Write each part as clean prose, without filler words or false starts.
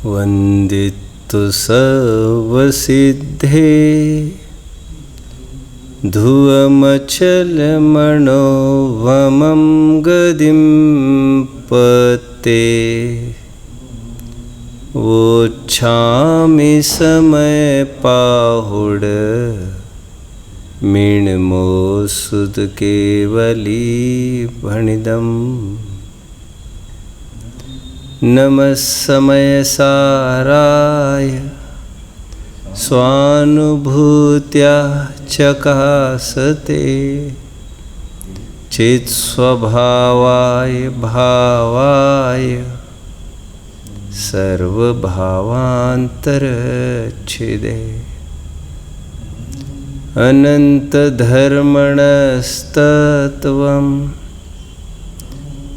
वन्दितु सर्वसिद्धे धुवमचलमणोवमं गदिं पते वोच्छामि समयपाहुड मीणमोऽसुद केवली भणिदम् नमः समयसाराय स्वानुभूत्या चकासते चित्स्वभावाय भावाय सर्वभावान्तरच्छिदे अनन्तधर्मणस्तत्त्वम्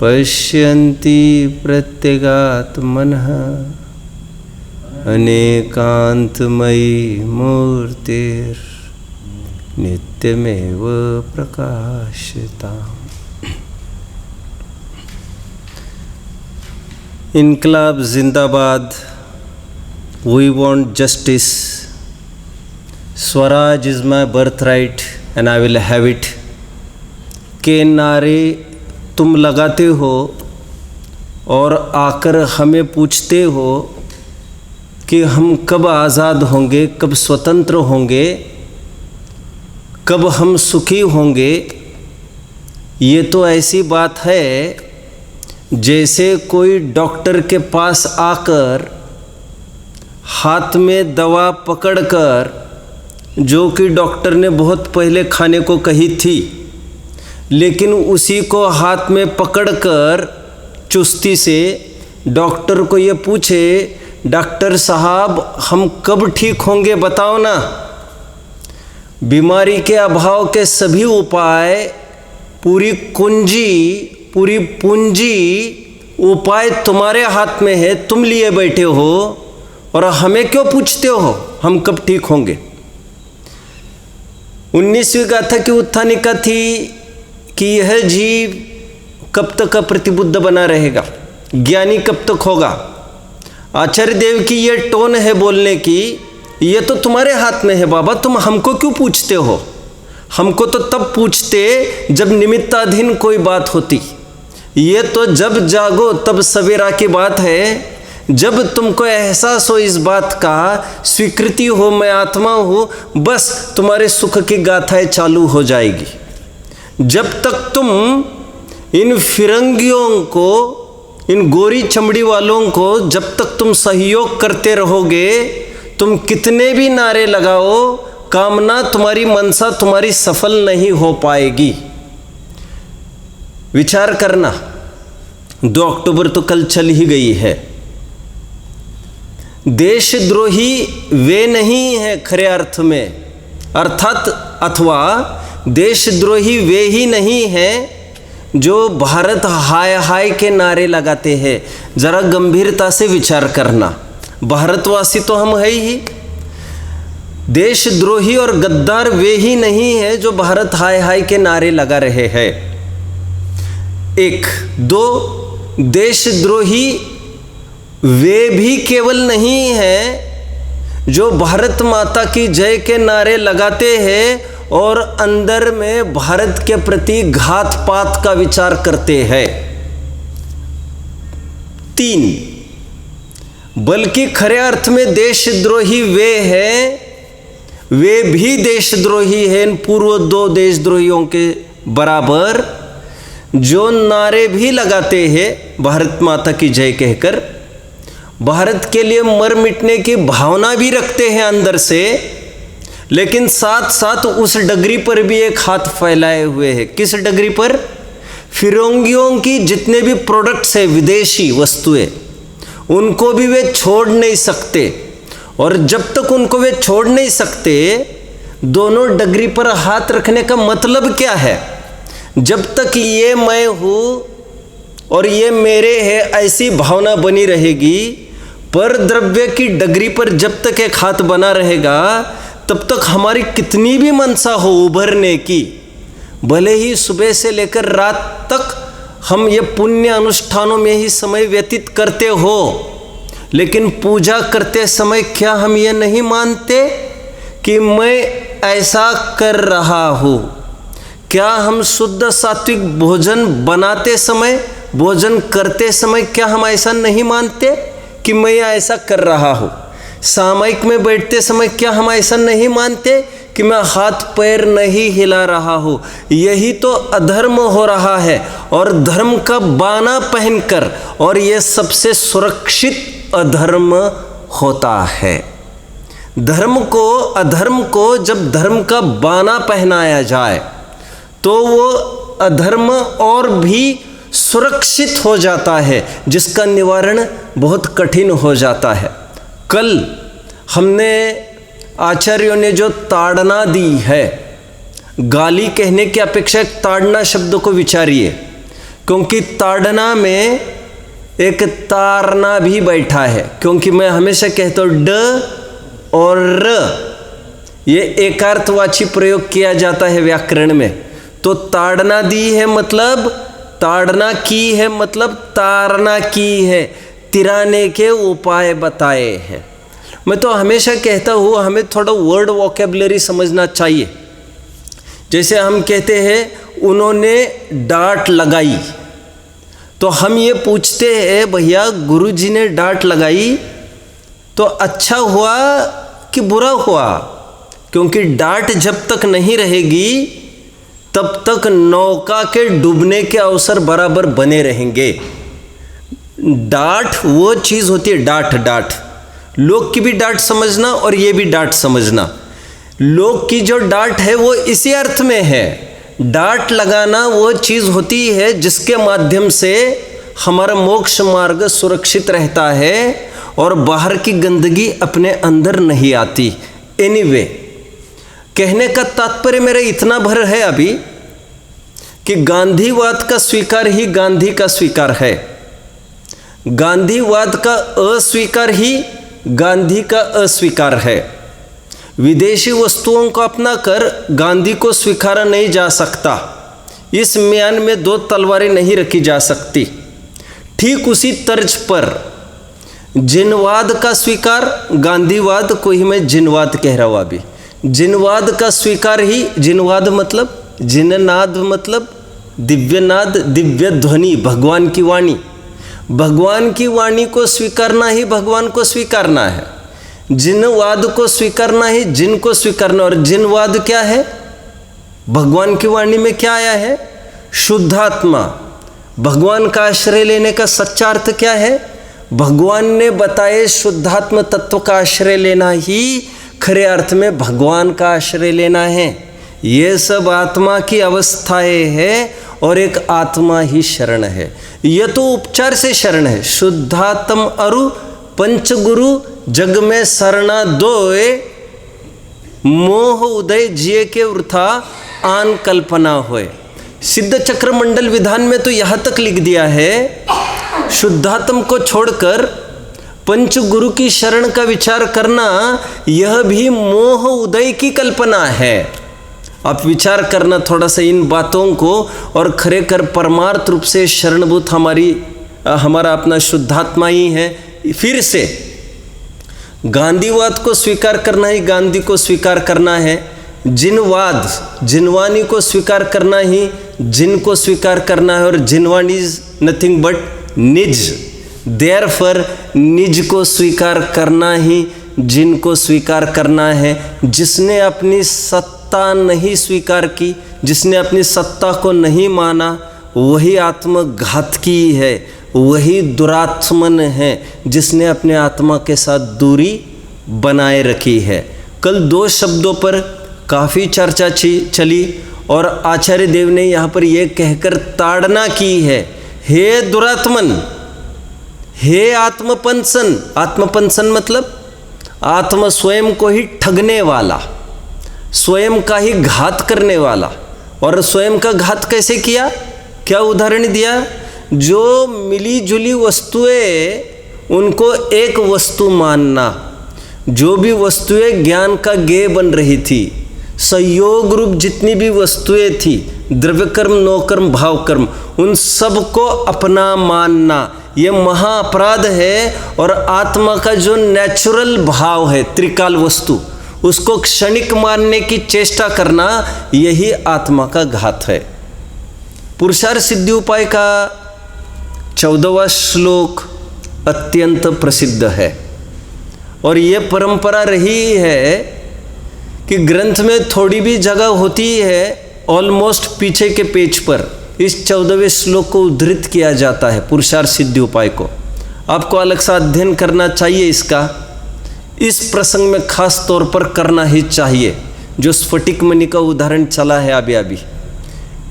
पश्यन्ति प्रत्यगात्मनः अनेकान्तमयी मूर्तिर्नित्यमेव प्रकाशिताम्। इनकलाब जिंदाबाद, we want justice, Swaraj is my birthright and I will have it के नारे तुम लगाते हो और आकर हमें पूछते हो कि हम कब आज़ाद होंगे, कब स्वतंत्र होंगे, कब हम सुखी होंगे। ये तो ऐसी बात है जैसे कोई डॉक्टर के पास आकर हाथ में दवा पकड़कर, जो कि डॉक्टर ने बहुत पहले खाने को कही थी, लेकिन उसी को हाथ में पकड़कर चुस्ती से डॉक्टर को ये पूछे, डॉक्टर साहब हम कब ठीक होंगे बताओ ना। बीमारी के अभाव के सभी उपाय, पूरी पूंजी उपाय तुम्हारे हाथ में है, तुम लिए बैठे हो और हमें क्यों पूछते हो हम कब ठीक होंगे। 19वीं गाथा की उत्थानिका थी कि यह जीव कब तक प्रतिबुद्ध बना रहेगा, ज्ञानी कब तक होगा। आचार्य देव की ये टोन है बोलने की, ये तो तुम्हारे हाथ में है बाबा, तुम हमको क्यों पूछते हो। हमको तो तब पूछते जब निमित्ताधीन कोई बात होती। ये तो जब जागो तब सवेरा की बात है, जब तुमको एहसास हो इस बात का, स्वीकृति हो मैं आत्मा हूँ, बस तुम्हारे सुख की गाथाएं चालू हो जाएगी। जब तक तुम इन फिरंगियों को, इन गोरी चमड़ी वालों को जब तक तुम सहयोग करते रहोगे, तुम कितने भी नारे लगाओ, कामना तुम्हारी, मनसा तुम्हारी सफल नहीं हो पाएगी। विचार करना, 2 अक्टूबर तो कल चल ही गई है। देशद्रोही वे नहीं हैं खरे अर्थ में, अर्थात अथवा देशद्रोही वे ही नहीं हैं जो भारत हाय हाय के नारे लगाते हैं। जरा गंभीरता से विचार करना, भारतवासी तो हम है ही। देशद्रोही और गद्दार वे ही नहीं हैं जो भारत हाय हाय के नारे लगा रहे हैं। 1, 2 देशद्रोही वे भी केवल नहीं हैं जो भारत माता की जय के नारे लगाते हैं और अंदर में भारत के प्रति घात पात का विचार करते हैं। 3 बल्कि खरे अर्थ में देशद्रोही वे हैं, वे भी देशद्रोही हैं इन पूर्व 2 देशद्रोहियों के बराबर, जो नारे भी लगाते हैं भारत माता की जय कहकर, भारत के लिए मर मिटने की भावना भी रखते हैं अंदर से, लेकिन साथ साथ उस डगरी पर भी एक हाथ फैलाए हुए हैं। किस डगरी पर? फिरंगियों की जितने भी प्रोडक्ट्स है, विदेशी वस्तुएं, उनको भी वे छोड़ नहीं सकते। और जब तक उनको वे छोड़ नहीं सकते, दोनों डगरी पर हाथ रखने का मतलब क्या है? जब तक ये मैं हूँ और ये मेरे है ऐसी भावना बनी रहेगी, पर द्रव्य की डगरी पर जब तक एक हाथ बना रहेगा, तब तक हमारी कितनी भी मनसा हो उभरने की, भले ही सुबह से लेकर रात तक हम ये पुण्य अनुष्ठानों में ही समय व्यतीत करते हो, लेकिन पूजा करते समय क्या हम ये नहीं मानते कि मैं ऐसा कर रहा हूँ? क्या हम शुद्ध सात्विक भोजन बनाते समय, भोजन करते समय क्या हम ऐसा नहीं मानते कि मैं ऐसा कर रहा हूँ? सामयिक में बैठते समय क्या हम ऐसा नहीं मानते कि मैं हाथ पैर नहीं हिला रहा हूँ? यही तो अधर्म हो रहा है। और धर्म का बाना पहनकर, और ये सबसे सुरक्षित अधर्म होता है। धर्म को, अधर्म को जब धर्म का बाना पहनाया जाए तो वो अधर्म और भी सुरक्षित हो जाता है, जिसका निवारण बहुत कठिन हो जाता है। कल हमने आचार्यों ने जो ताड़ना दी है, गाली कहने की अपेक्षा ताड़ना शब्द को विचारिए, क्योंकि ताड़ना में एक तारना भी बैठा है। क्योंकि मैं हमेशा कहता हूँ ड और र ये एकार्थवाची प्रयोग किया जाता है व्याकरण में। तो ताड़ना दी है मतलब, ताड़ना की है मतलब तारना की है, तिराने के उपाय बताए हैं। मैं तो हमेशा कहता हूँ हमें थोड़ा वर्ड वोकेबलरी समझना चाहिए। जैसे हम कहते हैं उन्होंने डांट लगाई, तो हम ये पूछते हैं भैया गुरुजी ने डांट लगाई तो अच्छा हुआ कि बुरा हुआ? क्योंकि डांट जब तक नहीं रहेगी तब तक नौका के डूबने के अवसर बराबर बने रहेंगे। डांट वो चीज़ होती है, डांट लोग की भी डांट समझना और ये भी डांट समझना। लोग की जो डांट है वो इसी अर्थ में है, डांट लगाना वो चीज़ होती है जिसके माध्यम से हमारा मोक्ष मार्ग सुरक्षित रहता है और बाहर की गंदगी अपने अंदर नहीं आती। एनीवे, कहने का तात्पर्य मेरा इतना भर है अभी कि गांधीवाद का स्वीकार ही गांधी का स्वीकार है, गांधीवाद का अस्वीकार ही गांधी का अस्वीकार है। विदेशी वस्तुओं को अपनाकर गांधी को स्वीकारा नहीं जा सकता। इस म्यान में दो तलवारें नहीं रखी जा सकती। ठीक उसी तर्ज पर जिनवाद का स्वीकार, गांधीवाद को ही मैं जिनवाद कह रहा हूँ अभी, जिनवाद का स्वीकार ही, जिनवाद मतलब जिननाद मतलब दिव्यनाद, दिव्य ध्वनि, भगवान की वाणी। भगवान की वाणी को स्वीकारना ही भगवान को स्वीकारना है। जिनवाद को स्वीकारना ही जिन को स्वीकारना। और जिनवाद क्या है? भगवान की वाणी में क्या आया है? शुद्धात्मा। भगवान का आश्रय लेने का सच्चा अर्थ क्या है? भगवान ने बताए शुद्धात्म तत्व का आश्रय लेना ही खरे अर्थ में भगवान का आश्रय लेना है। ये सब आत्मा की अवस्थाएं हैं और एक आत्मा ही शरण है। यह तो उपचार से शरण है। शुद्धात्म अरु पंचगुरु जग में शरणा दोए, मोह उदय जिये के वृथा आन कल्पना होए। सिद्ध चक्र मंडल विधान में तो यहाँ तक लिख दिया है, शुद्धात्म को छोड़कर पंचगुरु की शरण का विचार करना यह भी मोह उदय की कल्पना है। आप विचार करना थोड़ा सा इन बातों को, और खरे कर परमार्थ रूप से शरणभूत हमारा अपना शुद्धात्मा ही है। फिर से गांधीवाद को स्वीकार करना ही गांधी को स्वीकार करना है। जिनवाद, जिनवानी को स्वीकार करना ही जिन को स्वीकार करना है। और जिनवानी इज नथिंग बट निज, देयरफॉर निज को स्वीकार करना ही जिन को स्वीकार करना है। जिसने अपनी सत्ता नहीं स्वीकार की, जिसने अपनी सत्ता को नहीं माना, वही आत्मघातकी है, वही दुरात्मन है, जिसने अपने आत्मा के साथ दूरी बनाए रखी है। कल दो शब्दों पर काफ़ी चर्चा चली और आचार्य देव ने यहाँ पर यह कहकर ताड़ना की है, हे दुरात्मन, हे आत्मपंसन। आत्मपंसन मतलब आत्म स्वयं को ही ठगने वाला, स्वयं का ही घात करने वाला। और स्वयं का घात कैसे किया? क्या उदाहरण दिया? जो मिली जुली वस्तुएं उनको एक वस्तु मानना, जो भी वस्तुएं ज्ञान का गेय बन रही थी, संयोग रूप जितनी भी वस्तुएं थी, द्रव्य कर्म, नौ कर्म, भाव कर्म, उन सब को अपना मानना, ये महाअपराध है। और आत्मा का जो नेचुरल भाव है, त्रिकाल वस्तु, उसको क्षणिक मानने की चेष्टा करना, यही आत्मा का घात है। पुरुषार्थ सिद्धि उपाय का 14वां श्लोक अत्यंत प्रसिद्ध है और ये परंपरा रही है कि ग्रंथ में थोड़ी भी जगह होती है, ऑलमोस्ट पीछे के पेज पर इस 14वें श्लोक को उद्धृत किया जाता है पुरुषार्थ सिद्धि उपाय को। आपको अलग सा अध्ययन करना चाहिए इसका, इस प्रसंग में खास तौर पर करना ही चाहिए, जो स्फटिक मणि का उदाहरण चला है अभी।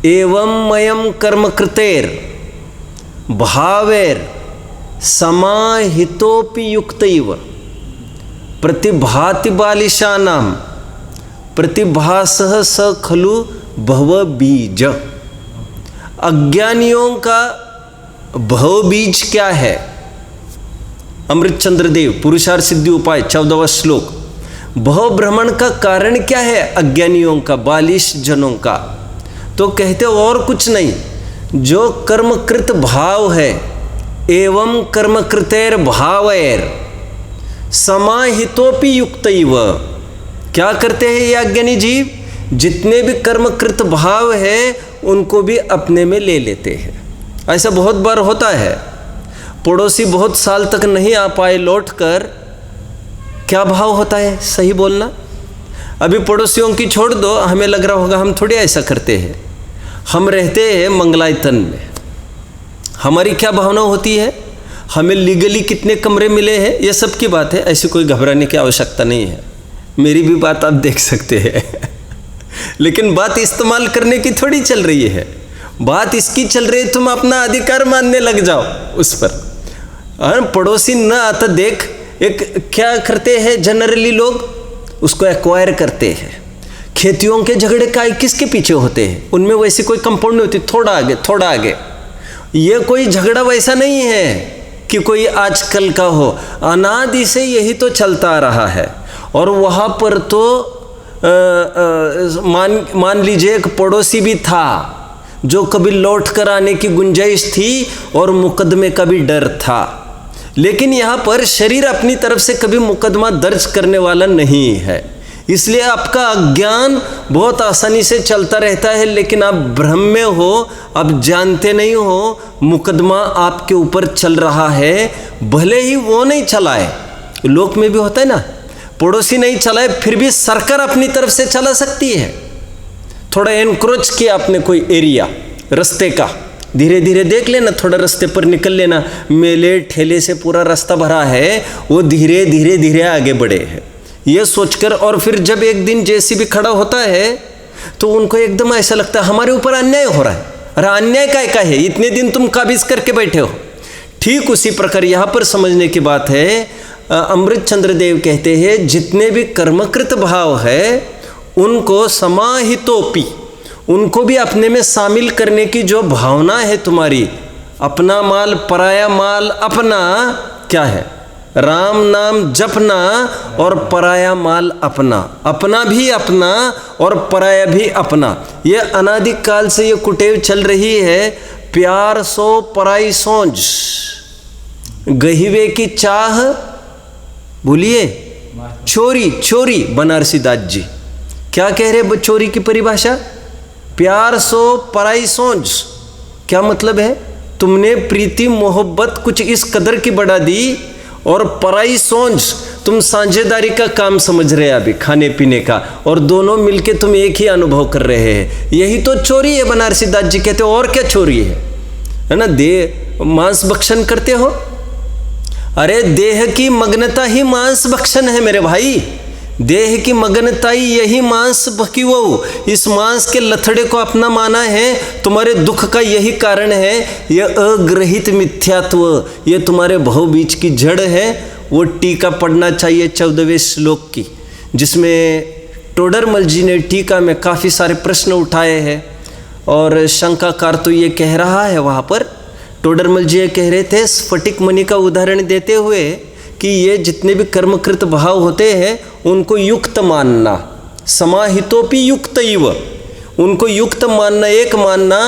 एवं मयम कर्म कृतेर भावेर समाहितोपि युक्तैव प्रतिभाति बालिशानां प्रतिभासः स खलु भव बीज। अज्ञानियों का भव बीज क्या है? अमृतचंद्र देव पुरुषार्थ सिद्धि उपाय 14वां श्लोक। भव भ्रमण का कारण क्या है अज्ञानियों का, बालिश जनों का? तो कहते और कुछ नहीं, जो कर्मकृत भाव है, एवं कर्मकृतेर भावैर समाहितोपि युक्तैव। क्या करते हैं ये अज्ञानी जीव? जितने भी कर्मकृत भाव है उनको भी अपने में ले लेते हैं। ऐसा बहुत बार होता है। पड़ोसी बहुत साल तक नहीं आ पाए लौट कर, क्या भाव होता है? सही बोलना। अभी पड़ोसियों की छोड़ दो, हमें लग रहा होगा हम थोड़ी ऐसा करते हैं। हम रहते हैं मंगलायतन में, हमारी क्या भावना होती है? हमें लीगली कितने कमरे मिले हैं, ये सब की बात है, ऐसी कोई घबराने की आवश्यकता नहीं है। मेरी भी बात आप देख सकते हैं लेकिन बात इस्तेमाल करने की थोड़ी चल रही है, बात इसकी चल रही है तुम अपना अधिकार मानने लग जाओ उस पर। पड़ोसी न आता देख, एक क्या करते हैं जनरली लोग, उसको एक्वायर करते हैं। खेतियों के झगड़े का किसके पीछे होते हैं? उनमें वैसी कोई कंपाउंड नहीं होती, थोड़ा आगे थोड़ा आगे। ये कोई झगड़ा वैसा नहीं है कि कोई आजकल का हो, अनादि से यही तो चलता आ रहा है। और वहाँ पर तो मान लीजिए एक पड़ोसी भी था जो कभी लौट कर आने की गुंजाइश थी और मुकदमे का भी डर था, लेकिन यहाँ पर शरीर अपनी तरफ से कभी मुकदमा दर्ज करने वाला नहीं है। इसलिए आपका अज्ञान बहुत आसानी से चलता रहता है, लेकिन आप भ्रम में हो, आप जानते नहीं हो मुकदमा आपके ऊपर चल रहा है। भले ही वो नहीं चलाए, लोक में भी होता है ना, पड़ोसी नहीं चलाए फिर भी सरकार अपनी तरफ से चला सकती है। थोड़ा एनक्रोच किया आपने कोई एरिया रास्ते का, धीरे धीरे देख लेना, थोड़ा रास्ते पर निकल लेना, मेले ठेले से पूरा रास्ता भरा है, वो धीरे धीरे धीरे आगे बढ़े हैं ये सोचकर। और फिर जब एक दिन जेसीबी खड़ा होता है तो उनको एकदम ऐसा लगता है हमारे ऊपर अन्याय हो रहा है। अरे अन्याय का है, इतने दिन तुम काबिज करके बैठे हो। ठीक उसी प्रकार यहाँ पर समझने की बात है। अमृतचंद्र देव कहते हैं जितने भी कर्मकृत भाव है उनको समाहितोपि, उनको भी अपने में शामिल करने की जो भावना है तुम्हारी, अपना माल पराया माल अपना, क्या है? राम नाम जपना और पराया माल अपना, अपना भी अपना और पराया भी अपना। ये अनादिकाल से ये कुटेव चल रही है। प्यार सो पराई सोच, गहिवे की चाह बोलिए चोरी, चोरी। बनारसी दास जी क्या कह रहे चोरी की परिभाषा? प्यार सो पराई सोच। क्या मतलब है? तुमने प्रीति मोहब्बत कुछ इस कदर की बढ़ा दी और पराई सोच तुम साझेदारी का काम समझ रहे हैं अभी, खाने पीने का, और दोनों मिलके तुम एक ही अनुभव कर रहे हैं। यही तो चोरी है। बनारसी दास जी कहते हो और क्या चोरी है ना? देह मांस भक्षण करते हो। अरे देह की मग्नता ही मांस भक्षण है मेरे भाई। देह की मग्नता ही यही मांस भकी वो, इस मांस के लथड़े को अपना माना है। तुम्हारे दुख का यही कारण है। यह अग्रहित मिथ्यात्व, ये तुम्हारे भवबीज की जड़ है। वो टीका पढ़ना चाहिए 14वें श्लोक की, जिसमें टोडरमल जी ने टीका में काफ़ी सारे प्रश्न उठाए हैं। और शंकाकार तो ये कह रहा है वहाँ पर, टोडरमल जी ये कह रहे थे स्फटिक मणि का उदाहरण देते हुए कि ये जितने भी कर्मकृत भाव होते हैं उनको युक्त मानना, समाहितोपि युक्तैव, उनको युक्त मानना, एक मानना,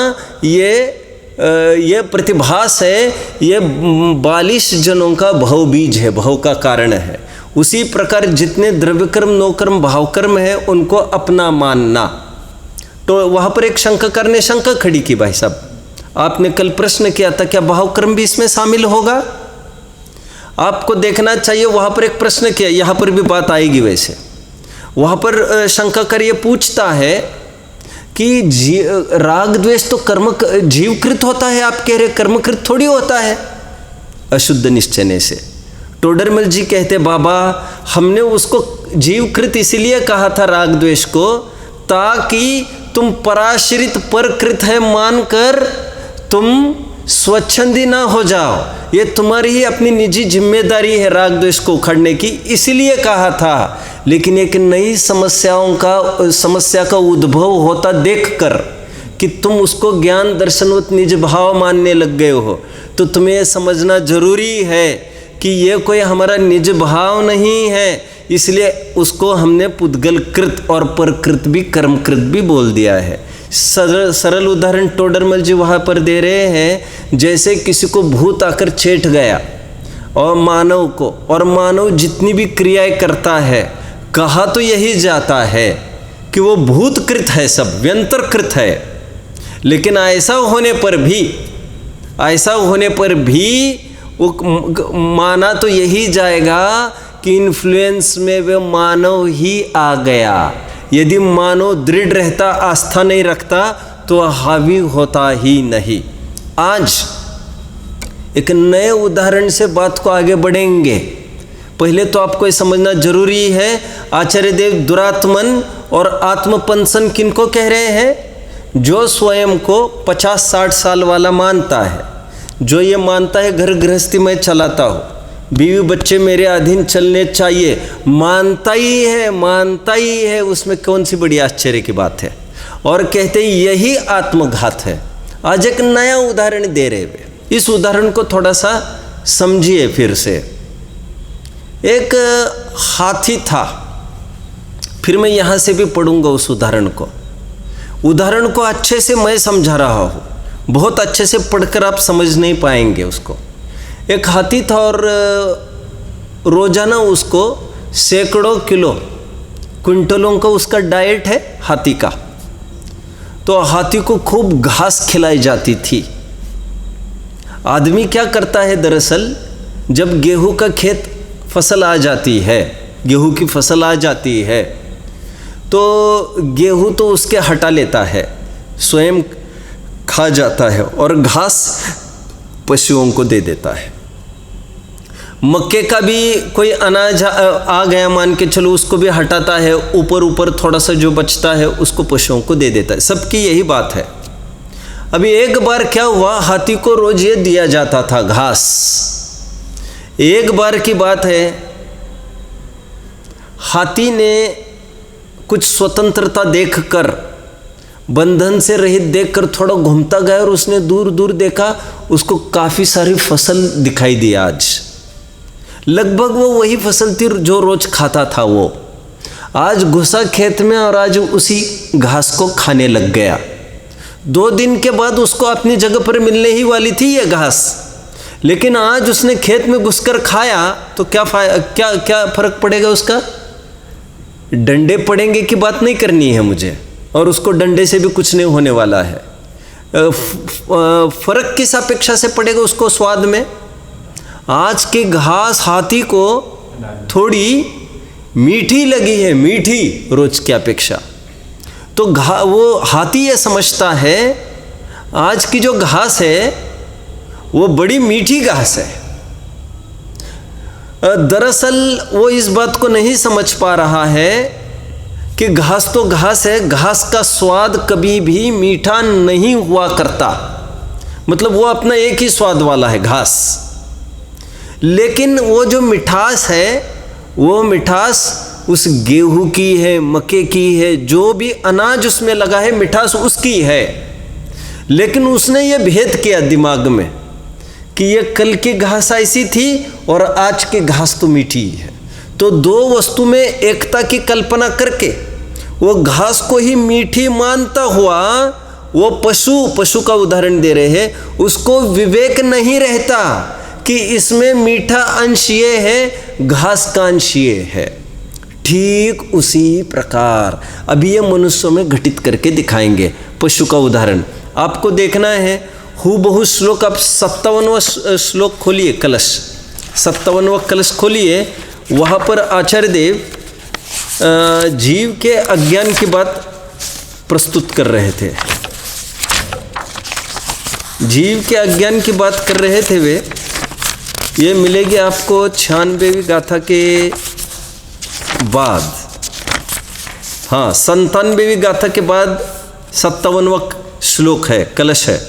ये ये प्रतिभास है, ये 42 जनों का भव बीज है, भव का कारण है। उसी प्रकार जितने द्रव्य कर्म, नौकर्म, भाव कर्म है उनको अपना मानना। तो वहाँ पर एक शंकाकार ने शंका खड़ी की, भाई साहब आपने कल प्रश्न किया था क्या भाव कर्म भी इसमें शामिल होगा? आपको देखना चाहिए, वहाँ पर एक प्रश्न किया, यहाँ पर भी बात आएगी। वैसे वहाँ पर शंकाकार ये पूछता है कि राग द्वेष तो कर्म जीवकृत होता है, आप कह रहे कर्मकृत थोड़ी होता है अशुद्ध निश्चय से। टोडरमल जी कहते बाबा हमने उसको जीवकृत इसलिए कहा था राग द्वेष को, ताकि तुम पराश्रित परकृत है मानकर तुम स्वच्छंदी ना हो जाओ। ये तुम्हारी ही अपनी निजी जिम्मेदारी है राग द्वेष को उखाड़ने की, इसलिए कहा था। लेकिन एक नई समस्या का उद्भव होता देखकर कि तुम उसको ज्ञान दर्शनवत निज भाव मानने लग गए हो, तो तुम्हें यह समझना जरूरी है कि ये कोई हमारा निज भाव नहीं है, इसलिए उसको हमने पुद्गलकृत और परकृत भी कर्मकृत भी बोल दिया है। सरल उदाहरण टोडरमल जी वहाँ पर दे रहे हैं, जैसे किसी को भूत आकर छेठ गया और मानव को, और मानव जितनी भी क्रियाएं करता है, कहा तो यही जाता है कि वो भूतकृत है, सब व्यंतरकृत है। लेकिन ऐसा होने पर भी वो माना तो यही जाएगा कि इन्फ्लुएंस में वे मानव ही आ गया। यदि मानव दृढ़ रहता, आस्था नहीं रखता, तो हावी होता ही नहीं। आज एक नए उदाहरण से बात को आगे बढ़ेंगे। पहले तो आपको ये समझना जरूरी है, आचार्य देव दुरात्मन और आत्मपंसन किनको कह रहे हैं? जो स्वयं को 50-60 साल वाला मानता है, जो ये मानता है घर गृहस्थी में चलाता हो, बीवी बच्चे मेरे अधीन चलने चाहिए, मानता ही है, उसमें कौन सी बड़ी आश्चर्य की बात है। और कहते हैं यही आत्मघात है। आज एक नया उदाहरण दे रहे हैं, इस उदाहरण को थोड़ा सा समझिए फिर से। एक हाथी था, फिर मैं यहाँ से भी पढ़ूंगा उस उदाहरण को अच्छे से मैं समझा रहा हूँ, बहुत अच्छे से पढ़कर आप समझ नहीं पाएंगे उसको। एक हाथी था और रोजाना उसको सैकड़ों क्विंटलों का उसका डाइट है हाथी का। तो हाथी को खूब घास खिलाई जाती थी। आदमी क्या करता है दरअसल, जब गेहूं का खेत फसल आ जाती है, गेहूं की फसल आ जाती है, तो गेहूं तो उसके हटा लेता है, स्वयं खा जाता है और घास पशुओं को दे देता है। मक्के का भी कोई अनाज आ गया मान के चलो, उसको भी हटाता है, ऊपर थोड़ा सा जो बचता है उसको पशुओं को दे देता है। सबकी यही बात है। अभी एक बार क्या हुआ, हाथी को रोज ये दिया जाता था घास। एक बार की बात है, हाथी ने कुछ स्वतंत्रता देखकर, बंधन से रहित देखकर थोड़ा घूमता गया और उसने दूर दूर देखा, उसको काफ़ी सारी फसल दिखाई दी। आज लगभग वो वही फसल थी जो रोज खाता था। वो आज घुसा खेत में और आज उसी घास को खाने लग गया। 2 दिन के बाद उसको अपनी जगह पर मिलने ही वाली थी ये घास, लेकिन आज उसने खेत में घुसकर खाया तो क्या फर्क पड़ेगा उसका? डंडे पड़ेंगे की बात नहीं करनी है मुझे, और उसको डंडे से भी कुछ नहीं होने वाला है। फर्क किस अपेक्षा से पड़ेगा उसको? स्वाद में। आज की घास हाथी को थोड़ी मीठी लगी है, मीठी रोज की अपेक्षा। तो वो हाथी ये समझता है आज की जो घास है वो बड़ी मीठी घास है। दरअसल वो इस बात को नहीं समझ पा रहा है कि घास तो घास है, घास का स्वाद कभी भी मीठा नहीं हुआ करता, मतलब वो अपना एक ही स्वाद वाला है घास। लेकिन वो जो मिठास है, वो मिठास उस गेहूं की है, मक्के की है, जो भी अनाज उसमें लगा है मिठास उसकी है। लेकिन उसने ये भेद किया दिमाग में कि ये कल की घास ऐसी थी और आज की घास तो मीठी है। तो 2 वस्तु में एकता की कल्पना करके वो घास को ही मीठी मानता हुआ वो पशु का उदाहरण दे रहे हैं, उसको विवेक नहीं रहता कि इसमें मीठा अंश ये है, घास का अंश ये है। ठीक उसी प्रकार अभी ये मनुष्यों में घटित करके दिखाएंगे। पशु का उदाहरण आपको देखना है, हूबहू श्लोक। आप 57वां श्लोक खोलिए, कलश 57वां कलश खोलिए। वहाँ पर आचार्य देव जीव के अज्ञान की बात प्रस्तुत कर रहे थे। जीव के अज्ञान की बात कर रहे थे वे। ये मिलेगी आपको 96वीं गाथा के बाद, हाँ 97वीं गाथा के बाद 57वां श्लोक है, कलश है।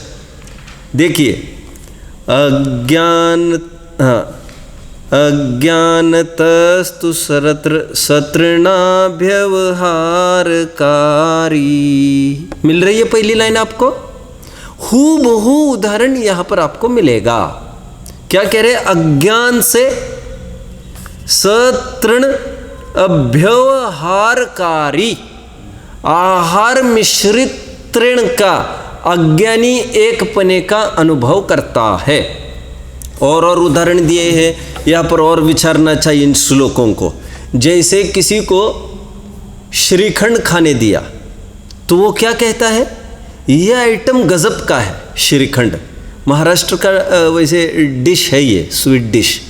देखिए, अज्ञानतस्तु शतृणाभ्यवहारकारी, मिल रही है पहली लाइन आपको। हूबहू उदाहरण यहां पर आपको मिलेगा। क्या कह रहे? अज्ञान से शतृण अभ्यवहारकारी, आहार मिश्रित तृण का अज्ञानी एक पने का अनुभव करता है। और उदाहरण दिए हैं यहाँ पर, और विचारना चाहिए इन श्लोकों को। जैसे किसी को श्रीखंड खाने दिया तो वो क्या कहता है? यह आइटम गजब का है। श्रीखंड महाराष्ट्र का वैसे डिश है, ये स्वीट डिश।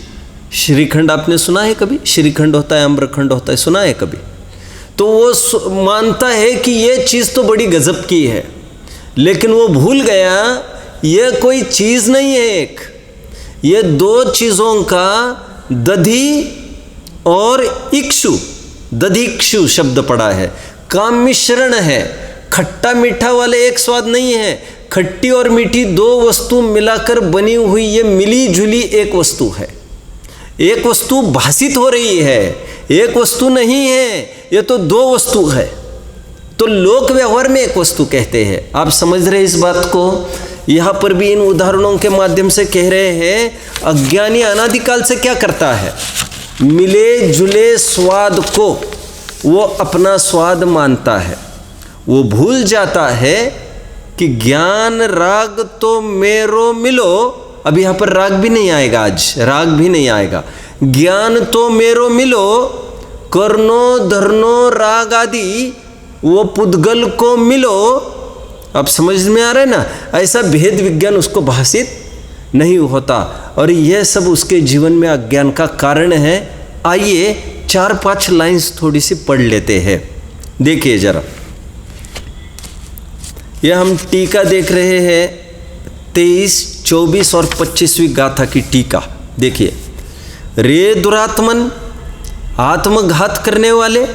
श्रीखंड आपने सुना है कभी? श्रीखंड होता है, आम्रखंड होता है, सुना है कभी? तो वो मानता है कि ये चीज़ तो बड़ी गजब की है, लेकिन वो भूल गया ये कोई चीज़ नहीं है। एक ये दो चीज़ों का दधि और इक्षु, दधिक्षु शब्द पड़ा है, का मिश्रण है। खट्टा मीठा वाले एक स्वाद नहीं है, खट्टी और मीठी दो वस्तु मिलाकर बनी हुई ये मिली जुली एक वस्तु है। एक वस्तु भासित हो रही है, एक वस्तु नहीं है, ये तो दो वस्तु है। तो लोक व्यवहार में एक वस्तु कहते हैं। आप समझ रहे इस बात को? यहाँ पर भी इन उदाहरणों के माध्यम से कह रहे हैं, अज्ञानी अनादिकाल से क्या करता है? मिले जुले स्वाद को वो अपना स्वाद मानता है। वो भूल जाता है कि ज्ञान राग तो मेरो मिलो। अब यहाँ पर राग भी नहीं आएगा, आज राग भी नहीं आएगा। ज्ञान तो मेरो मिलो, कर्णो धरनो राग आदि वो पुद्गल को मिलो। अब समझ में आ रहा है ना? ऐसा भेद विज्ञान उसको भाषित नहीं होता, और यह सब उसके जीवन में अज्ञान का कारण है। आइए 4-5 लाइंस थोड़ी सी पढ़ लेते हैं। देखिए जरा, यह हम टीका देख रहे हैं 23, 24 और 25वीं गाथा की टीका। देखिए, रे दुरात्मन, आत्मघात करने वाले।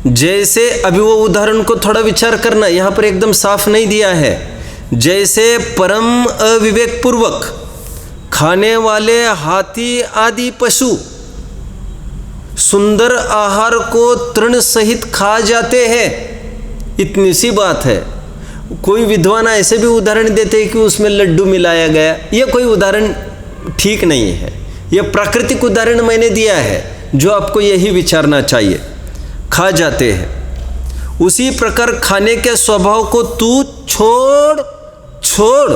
जैसे अभी वो उदाहरण को थोड़ा विचार करना, यहाँ पर एकदम साफ नहीं दिया है। जैसे परम अविवेक पूर्वक खाने वाले हाथी आदि पशु सुंदर आहार को तृण सहित खा जाते हैं। इतनी सी बात है। कोई विद्वान ऐसे भी उदाहरण देते हैं कि उसमें लड्डू मिलाया गया। यह कोई उदाहरण ठीक नहीं है। यह प्राकृतिक उदाहरण मैंने दिया है जो आपको यही विचारना चाहिए। खा जाते हैं, उसी प्रकार खाने के स्वभाव को तू छोड़ छोड़।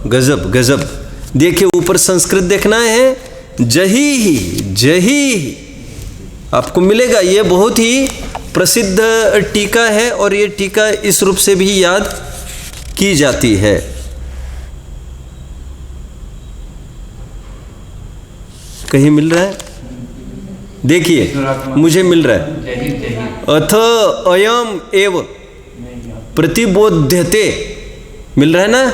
गजब गजब। देखिए ऊपर संस्कृत देखना है, जही ही आपको मिलेगा। ये बहुत ही प्रसिद्ध टीका है और ये टीका इस रूप से भी याद की जाती है। कहीं मिल रहा है? देखिए मुझे मिल रहा है। अथ अयम एव प्रतिबोध्यते, मिल रहा है ना?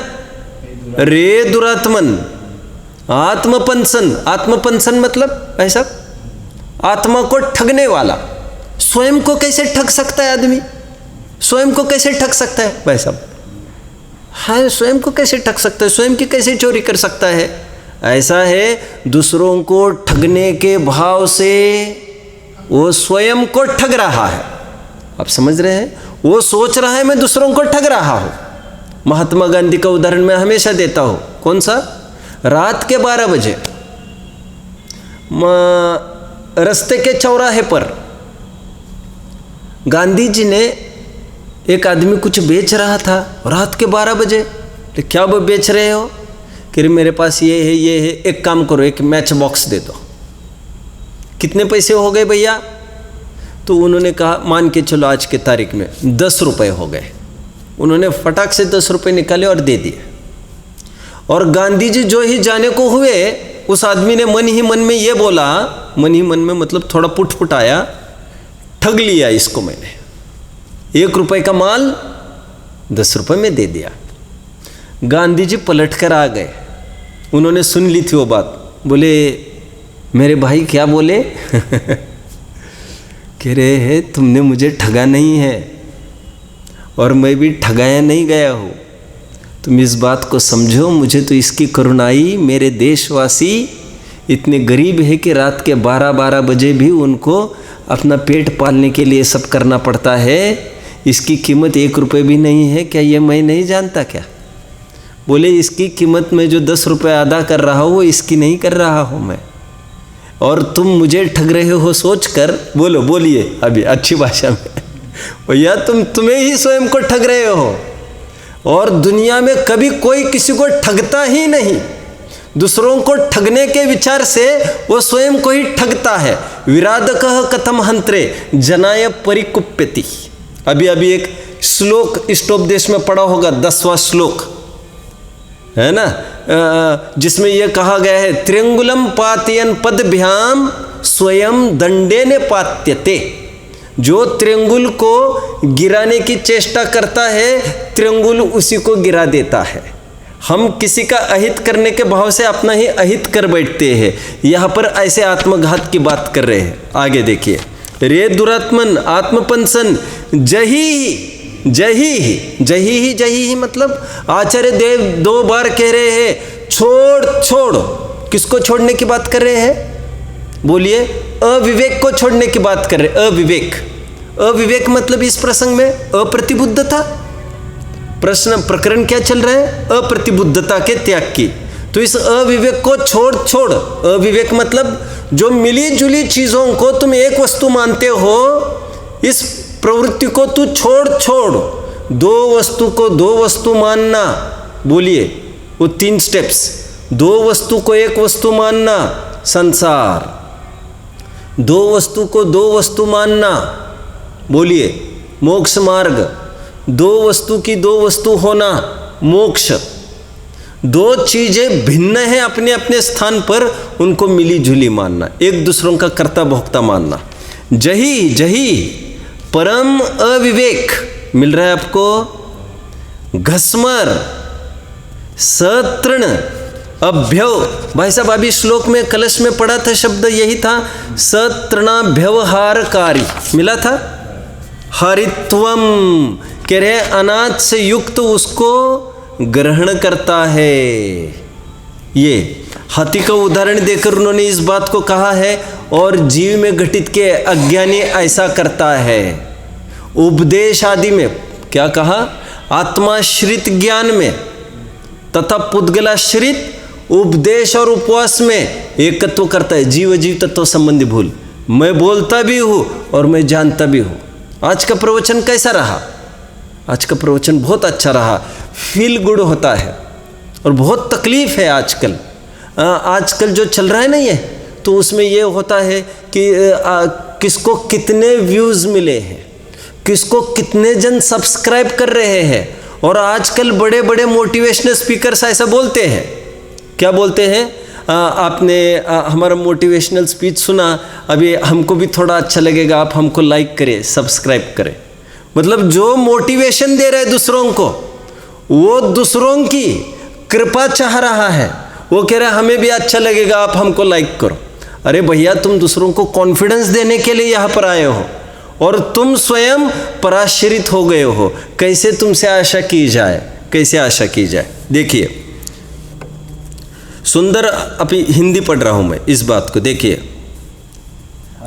रे दुरात्मन, आत्मपंसन। आत्मपंसन मतलब ऐसा आत्मा को ठगने वाला। स्वयं को कैसे ठग सकता है आदमी? स्वयं को कैसे ठग सकता है भाई साहब? हाँ, स्वयं को कैसे ठग सकता है? स्वयं की कैसे चोरी कर सकता है? ऐसा है, दूसरों को ठगने के भाव से वो स्वयं को ठग रहा है। आप समझ रहे हैं? वो सोच रहा है मैं दूसरों को ठग रहा हूँ। महात्मा गांधी का उदाहरण मैं हमेशा देता हूँ। कौन सा? रात के 12 बजे रास्ते के चौराहे पर गांधी जी ने एक आदमी कुछ बेच रहा था रात के 12 बजे। तो क्या वो बेच रहे हो? कि मेरे पास ये है, एक काम करो, एक मैच बॉक्स दे दो। कितने पैसे हो गए भैया? तो उन्होंने कहा मान के चलो आज के तारीख में 10 रुपये हो गए। उन्होंने फटाक से 10 रुपये निकाले और दे दिए। और गांधी जी जो ही जाने को हुए, उस आदमी ने मन ही मन में ये बोला, मन ही मन में मतलब थोड़ा पुटपुटाया, ठग लिया इसको मैंने, 1 रुपये का माल 10 रुपये में दे दिया। गांधी जी पलट कर आ गए। उन्होंने सुन ली थी वो बात। बोले मेरे भाई क्या बोले? कह रहे हैं तुमने मुझे ठगा नहीं है और मैं भी ठगाया नहीं गया हूँ। तुम इस बात को समझो, मुझे तो इसकी करुणा आई। मेरे देशवासी इतने गरीब है कि रात के 12-12 बजे भी उनको अपना पेट पालने के लिए सब करना पड़ता है। इसकी कीमत 1 रुपये भी नहीं है क्या? ये मैं नहीं जानता क्या? बोले इसकी कीमत में जो 10 रुपये अदा कर रहा हूँ वो इसकी नहीं कर रहा हूँ मैं, और तुम मुझे ठग रहे हो सोच कर। बोलिए अभी अच्छी भाषा में, भैया तुम्हें ही स्वयं को ठग रहे हो। और दुनिया में कभी कोई किसी को ठगता ही नहीं। दूसरों को ठगने के विचार से वो स्वयं को ही ठगता है। विराधकः कथम हंत्रे जनाय परिकुप्यति। अभी एक श्लोक इष्टोपदेश में पढ़ा होगा, 10वां श्लोक है ना, जिसमें यह कहा गया है त्रिंगुलम पातयन पदभ्याम स्वयं दंडेन पात्यते। जो त्रिंगुल को गिराने की चेष्टा करता है, त्रिंगुल उसी को गिरा देता है। हम किसी का अहित करने के भाव से अपना ही अहित कर बैठते हैं। यहाँ पर ऐसे आत्मघात की बात कर रहे हैं। आगे देखिए, रे दुरात्मन आत्मपंसन जही मतलब आचार्य देव 2 बार कह रहे हैं छोड़। किसको छोड़ने की बात कर रहे हैं? बोलिए, अविवेक को छोड़ने की बात कर रहे। अविवेक मतलब इस प्रसंग में अप्रतिबुद्धता। प्रकरण क्या चल रहा है? अप्रतिबुद्धता के त्याग की। तो इस अविवेक को छोड़। अविवेक मतलब जो मिली जुली चीजों को तुम एक वस्तु मानते हो, इस प्रवृत्ति को तू छोड़। 2 वस्तु को 2 वस्तु मानना। बोलिए वो 3 स्टेप्स। 2 वस्तु को 1 वस्तु मानना संसार, 2 वस्तु को 2 वस्तु मानना, बोलिए मोक्ष मार्ग, 2 वस्तु की 2 वस्तु होना मोक्ष। 2 चीजें भिन्न हैं अपने अपने स्थान पर, उनको मिली जुली मानना, एक दूसरों का कर्ता भोक्ता मानना। जही परम अविवेक मिल रहा है आपको। घस्मर सतृण अभ्यव। भाई साहब अभी श्लोक में कलश में पढ़ा था, शब्द यही था, सतृणाभ्यवहारकारी मिला था। हरित्वम कह रहे अनाज से युक्त उसको ग्रहण करता है। ये हाथी का उदाहरण देकर उन्होंने इस बात को कहा है। और जीव में घटित के अज्ञानी ऐसा करता है। उपदेश आदि में क्या कहा? आत्माश्रित ज्ञान में तथा पुद्गलाश्रित उपदेश और उपवास में एकत्व करता है। जीव तत्व संबंधी भूल। मैं बोलता भी हूँ और मैं जानता भी हूँ। आज का प्रवचन कैसा रहा? आज का प्रवचन बहुत अच्छा रहा। फील गुड होता है और बहुत तकलीफ है आजकल। आजकल जो चल रहा है ना ये, तो उसमें ये होता है कि किसको कितने व्यूज़ मिले हैं, किसको कितने जन सब्सक्राइब कर रहे हैं। और आजकल बड़े बड़े मोटिवेशनल स्पीकर्स ऐसा बोलते हैं। क्या बोलते हैं? आपने हमारा मोटिवेशनल स्पीच सुना, अभी हमको भी थोड़ा अच्छा लगेगा, आप हमको लाइक करें, सब्सक्राइब करें। मतलब जो मोटिवेशन दे रहा है दूसरों को, वो दूसरों की कृपा चाह रहा है। वो कह रहा है हमें भी अच्छा लगेगा, आप हमको लाइक करो। अरे भैया, तुम दूसरों को कॉन्फिडेंस देने के लिए यहाँ पर आए हो और तुम स्वयं पराश्रित हो गए हो। कैसे तुमसे आशा की जाए? कैसे आशा की जाए? देखिए सुंदर, अभी हिंदी पढ़ रहा हूं मैं इस बात को। देखिए,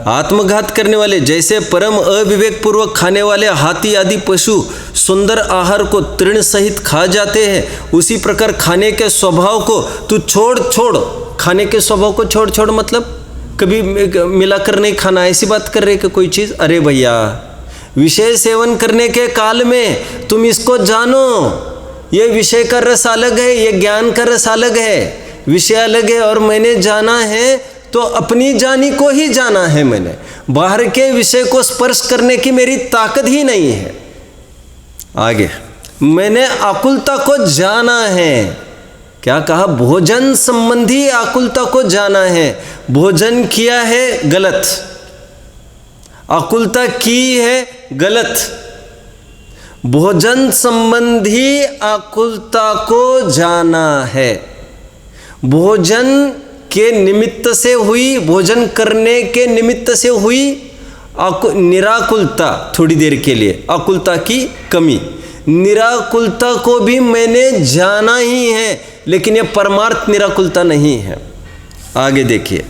आत्मघात करने वाले जैसे परम अविवेक पूर्वक खाने वाले हाथी आदि पशु सुंदर आहार को तृण सहित खा जाते हैं, उसी प्रकार खाने के स्वभाव को तू छोड़। खाने के स्वभाव को छोड़ मतलब कभी मिलाकर नहीं खाना, ऐसी बात कर रहे कि कोई चीज़। अरे भैया, विषय सेवन करने के काल में तुम इसको जानो, ये विषय का रस अलग है, ये ज्ञान का रस अलग है, विषय अलग है। और मैंने जाना है तो अपनी जानी को ही जाना है, मैंने बाहर के विषय को स्पर्श करने की मेरी ताकत ही नहीं है। आगे मैंने आकुलता को जाना है। क्या कहा? भोजन संबंधी आकुलता को जाना है। भोजन किया है गलत, आकुलता की है गलत। भोजन संबंधी आकुलता को जाना है। भोजन के निमित्त से हुई, भोजन करने के निमित्त से हुई निराकुलता, थोड़ी देर के लिए आकुलता की कमी, निराकुलता को भी मैंने जाना ही है, लेकिन यह परमार्थ निराकुलता नहीं है। आगे देखिए,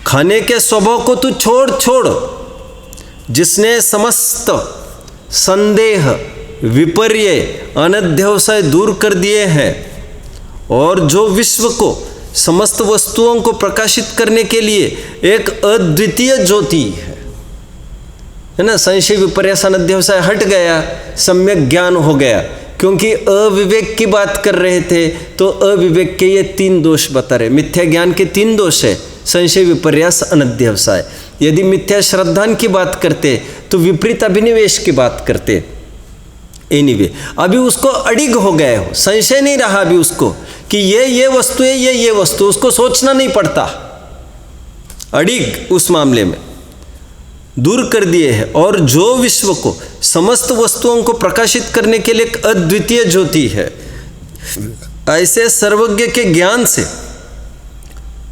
खाने के स्वभाव को तू छोड़, जिसने समस्त संदेह, विपर्य, अनध्यवसाय दूर कर दिए हैं और जो विश्व को, समस्त वस्तुओं को प्रकाशित करने के लिए एक अद्वितीय ज्योति है ना। संशय, विपर्यास, अनध्यवसाय हट गया, सम्यक ज्ञान हो गया। क्योंकि अविवेक की बात कर रहे थे तो अविवेक के ये 3 दोष बता रहे। मिथ्या ज्ञान के 3 दोष है, संशय, विपर्यास, अनध्यवसाय। यदि मिथ्या श्रद्धा की बात करते तो विपरीत अभिनिवेश की बात करते। एनीवे, अभी उसको अडिग हो गए हो, संशय नहीं रहा अभी उसको कि ये वस्तु है, ये वस्तु, उसको सोचना नहीं पड़ता। अडिग उस मामले में दूर कर दिए हैं। और जो विश्व को, समस्त वस्तुओं को प्रकाशित करने के लिए एक अद्वितीय ज्योति है, ऐसे सर्वज्ञ के ज्ञान से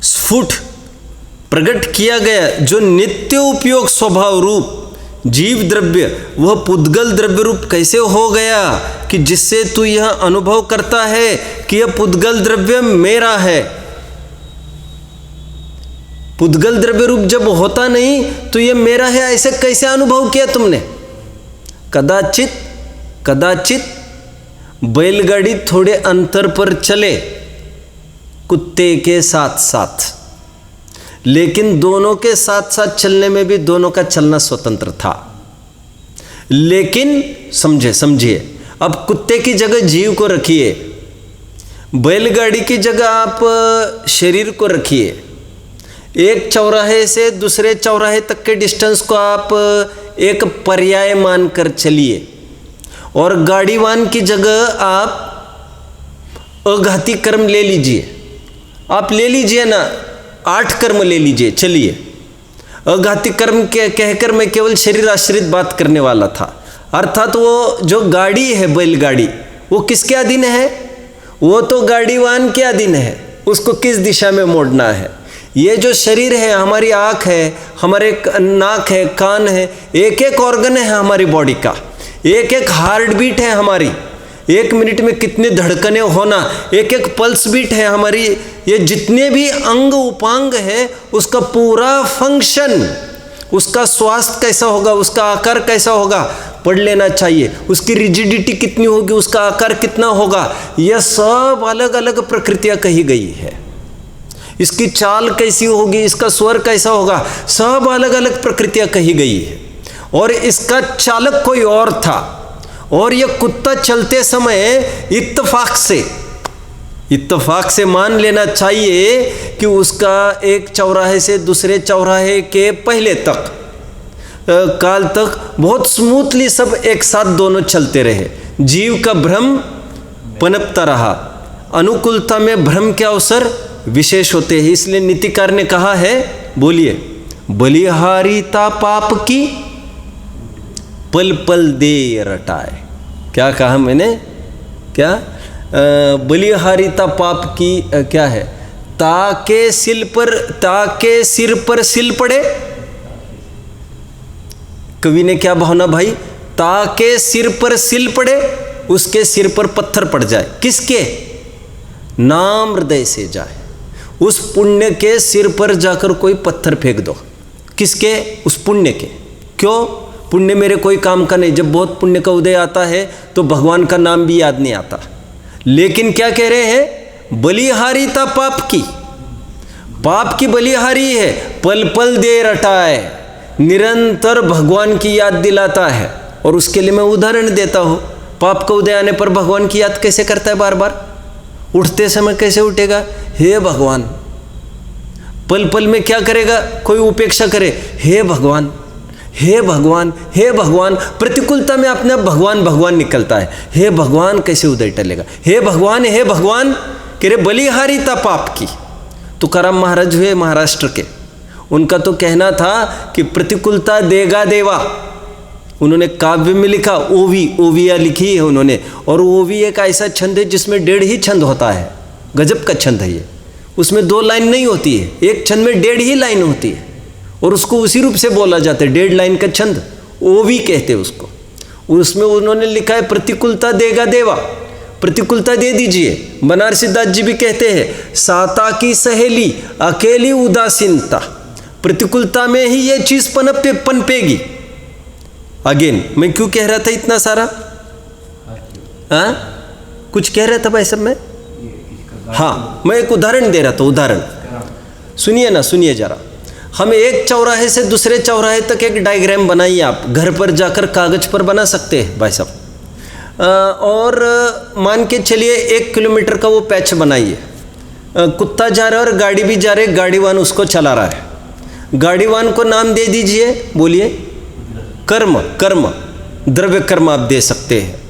स्फुट प्रकट किया गया जो नित्य उपयोग स्वभाव रूप जीव द्रव्य, वह पुद्गल द्रव्य रूप कैसे हो गया कि जिससे तू यह अनुभव करता है कि यह पुद्गल द्रव्य मेरा है। पुद्गल द्रव्य रूप जब होता नहीं तो यह मेरा है, ऐसे कैसे अनुभव किया तुमने? कदाचित बैलगाड़ी थोड़े अंतर पर चले कुत्ते के साथ साथ, लेकिन दोनों के साथ साथ चलने में भी दोनों का चलना स्वतंत्र था। लेकिन समझिए, अब कुत्ते की जगह जीव को रखिए, बैलगाड़ी की जगह आप शरीर को रखिए। एक चौराहे से दूसरे चौराहे तक के डिस्टेंस को आप एक पर्याय मानकर चलिए, और गाड़ीवान की जगह आप अघाती कर्म ले लीजिए। आप ले लीजिए ना, 8 कर्म ले लीजिए, चलिए। अघाती कर्म के कहकर मैं केवल शरीर आश्रित बात करने वाला था। अर्थात वो जो गाड़ी है, बैलगाड़ी, वो किसके अधीन है? वो तो गाड़ीवान के अधीन है, उसको किस दिशा में मोड़ना है। ये जो शरीर है, हमारी आँख है, हमारे नाक है, कान है, एक एक ऑर्गन है हमारी बॉडी का, एक एक हार्ट बीट है हमारी, 1 मिनट में कितनी धड़कनें होना, एक एक पल्स बीट है हमारी। ये जितने भी अंग उपांग है, उसका पूरा फंक्शन, उसका स्वास्थ्य कैसा होगा, उसका आकार कैसा होगा, पढ़ लेना चाहिए। उसकी रिजिडिटी कितनी होगी, उसका आकार कितना होगा, यह सब अलग अलग प्रकृतियाँ कही गई है। इसकी चाल कैसी होगी, इसका स्वर कैसा होगा, सब अलग अलग प्रकृतियाँ कही गई है। और इसका चालक कोई और था, और यह कुत्ता चलते समय इत्तफाक से मान लेना चाहिए कि उसका एक चौराहे से दूसरे चौराहे के पहले तक काल तक बहुत स्मूथली सब एक साथ दोनों चलते रहे। जीव का भ्रम पनपता रहा। अनुकूलता में भ्रम के अवसर विशेष होते हैं। इसलिए नीतिकार ने कहा है, बोलिए, बलिहारिता पाप की पल पल दे रटाए। क्या कहा मैंने? क्या? बलिहारिता पाप की क्या है? ताके सिर पर सिल पड़े। कवि ने क्या भावना भाई? ताके सिर पर सिल पड़े, उसके सिर पर पत्थर पड़ जाए। किसके? नाम हृदय से जाए। उस पुण्य के सिर पर जाकर कोई पत्थर फेंक दो। किसके? उस पुण्य के। क्यों? पुण्य मेरे कोई काम का नहीं। जब बहुत पुण्य का उदय आता है तो भगवान का नाम भी याद नहीं आता। लेकिन क्या कह रहे हैं? बलिहारिता पाप की बलिहारी है, पल पल दे रटाए। निरंतर भगवान की याद दिलाता है। और उसके लिए मैं उदाहरण देता हूँ, पाप का उदय आने पर भगवान की याद कैसे करता है बार बार? उठते समय कैसे उठेगा? हे भगवान। पल पल में क्या करेगा? कोई उपेक्षा करे, हे भगवान, हे भगवान, हे भगवान। प्रतिकूलता में अपने आप भगवान भगवान निकलता है। हे भगवान कैसे उदय टलेगा? हे भगवान, हे भगवान। कह रहे बलिहारी था पाप की। तुकाराम महाराज हुए महाराष्ट्र के, उनका तो कहना था कि प्रतिकूलता देगा देवा। उन्होंने काव्य में लिखा, ओवी, ओविया लिखी है उन्होंने। और ओवी एक ऐसा छंद है जिसमें 1.5 ही छंद होता है। गजब का छंद है ये। उसमें 2 लाइन नहीं होती है, एक छंद में 1.5 ही लाइन होती है और उसको उसी रूप से बोला जाता है। 1.5 लाइन का छंद ओवी कहते हैं उसको। उसमें उन्होंने लिखा है प्रतिकूलता देगा देवा, प्रतिकूलता दे दीजिए। बनारसी दास जी भी कहते हैं, साता की सहेली अकेली उदासीनता, प्रतिकूलता में ही ये चीज पनपेगी। अगेन मैं क्यों कह रहा था इतना सारा? हाँ, कुछ कह रहा था भाई सब में? हाँ, मैं एक उदाहरण दे रहा था। उदाहरण सुनिए ना, सुनिए जरा। हम एक चौराहे से दूसरे चौराहे तक एक डायग्राम बनाइए। आप घर पर जाकर कागज पर बना सकते हैं भाई साहब। और मान के चलिए 1 किलोमीटर का वो पैच बनाइए। कुत्ता जा रहा है और गाड़ी भी जा रही है, गाड़ीवान उसको चला रहा है। गाड़ीवान को नाम दे दीजिए, बोलिए कर्म। कर्म, द्रव्य कर्म आप दे सकते हैं।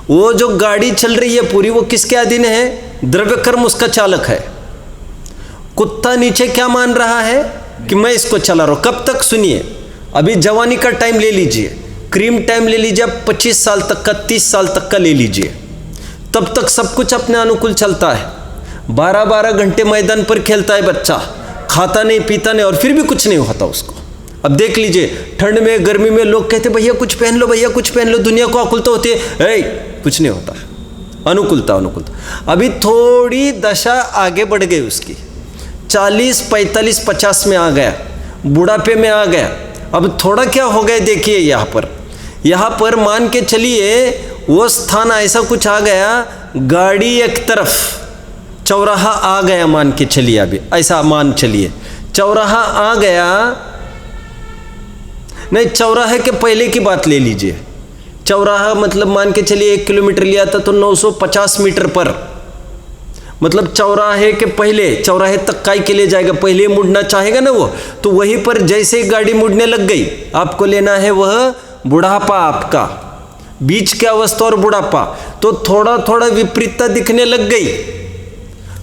वो जो गाड़ी चल रही है पूरी, वो किसके अधीन है? द्रव्य कर्म उसका चालक है। कुत्ता नीचे क्या मान रहा है कि मैं इसको चला रहा हूं। कब तक? सुनिए, अभी जवानी का टाइम ले लीजिए, क्रीम टाइम ले लीजिए, 25 साल तक का, 30 साल तक का ले लीजिए। तब तक सब कुछ अपने अनुकूल चलता है। 12-12 घंटे मैदान पर खेलता है बच्चा, खाता नहीं पीता नहीं, और फिर भी कुछ नहीं होता उसको। अब देख लीजिए, ठंड में गर्मी में लोग कहते भैया कुछ पहन लो, भैया कुछ पहन लो, दुनिया को आकुलता होती है। कुछ नहीं होता, अनुकूलता अनुकूलता। अभी थोड़ी दशा आगे बढ़ गई उसकी, 40, 45, 50 में आ गया, बुढ़ापे में आ गया। अब थोड़ा क्या हो गया देखिए, यहाँ पर मान के चलिए वो स्थान ऐसा कुछ आ गया, गाड़ी एक तरफ, चौराहा आ गया मान के चलिए। अभी ऐसा मान चलिए चौराहा आ गया, नहीं चौराहे के पहले की बात ले लीजिए। चौराहा मतलब मान के चलिए 1 किलोमीटर लिया था तो 950 मीटर पर, मतलब चौराहे के पहले, चौराहे तक काय के लिए जाएगा, पहले मुड़ना चाहेगा ना वो, तो वहीं पर जैसे ही गाड़ी मुड़ने लग गई, आपको लेना है वह बुढ़ापा, आपका बीच की अवस्था और बुढ़ापा, तो थोड़ा थोड़ा विपरीतता दिखने लग गई।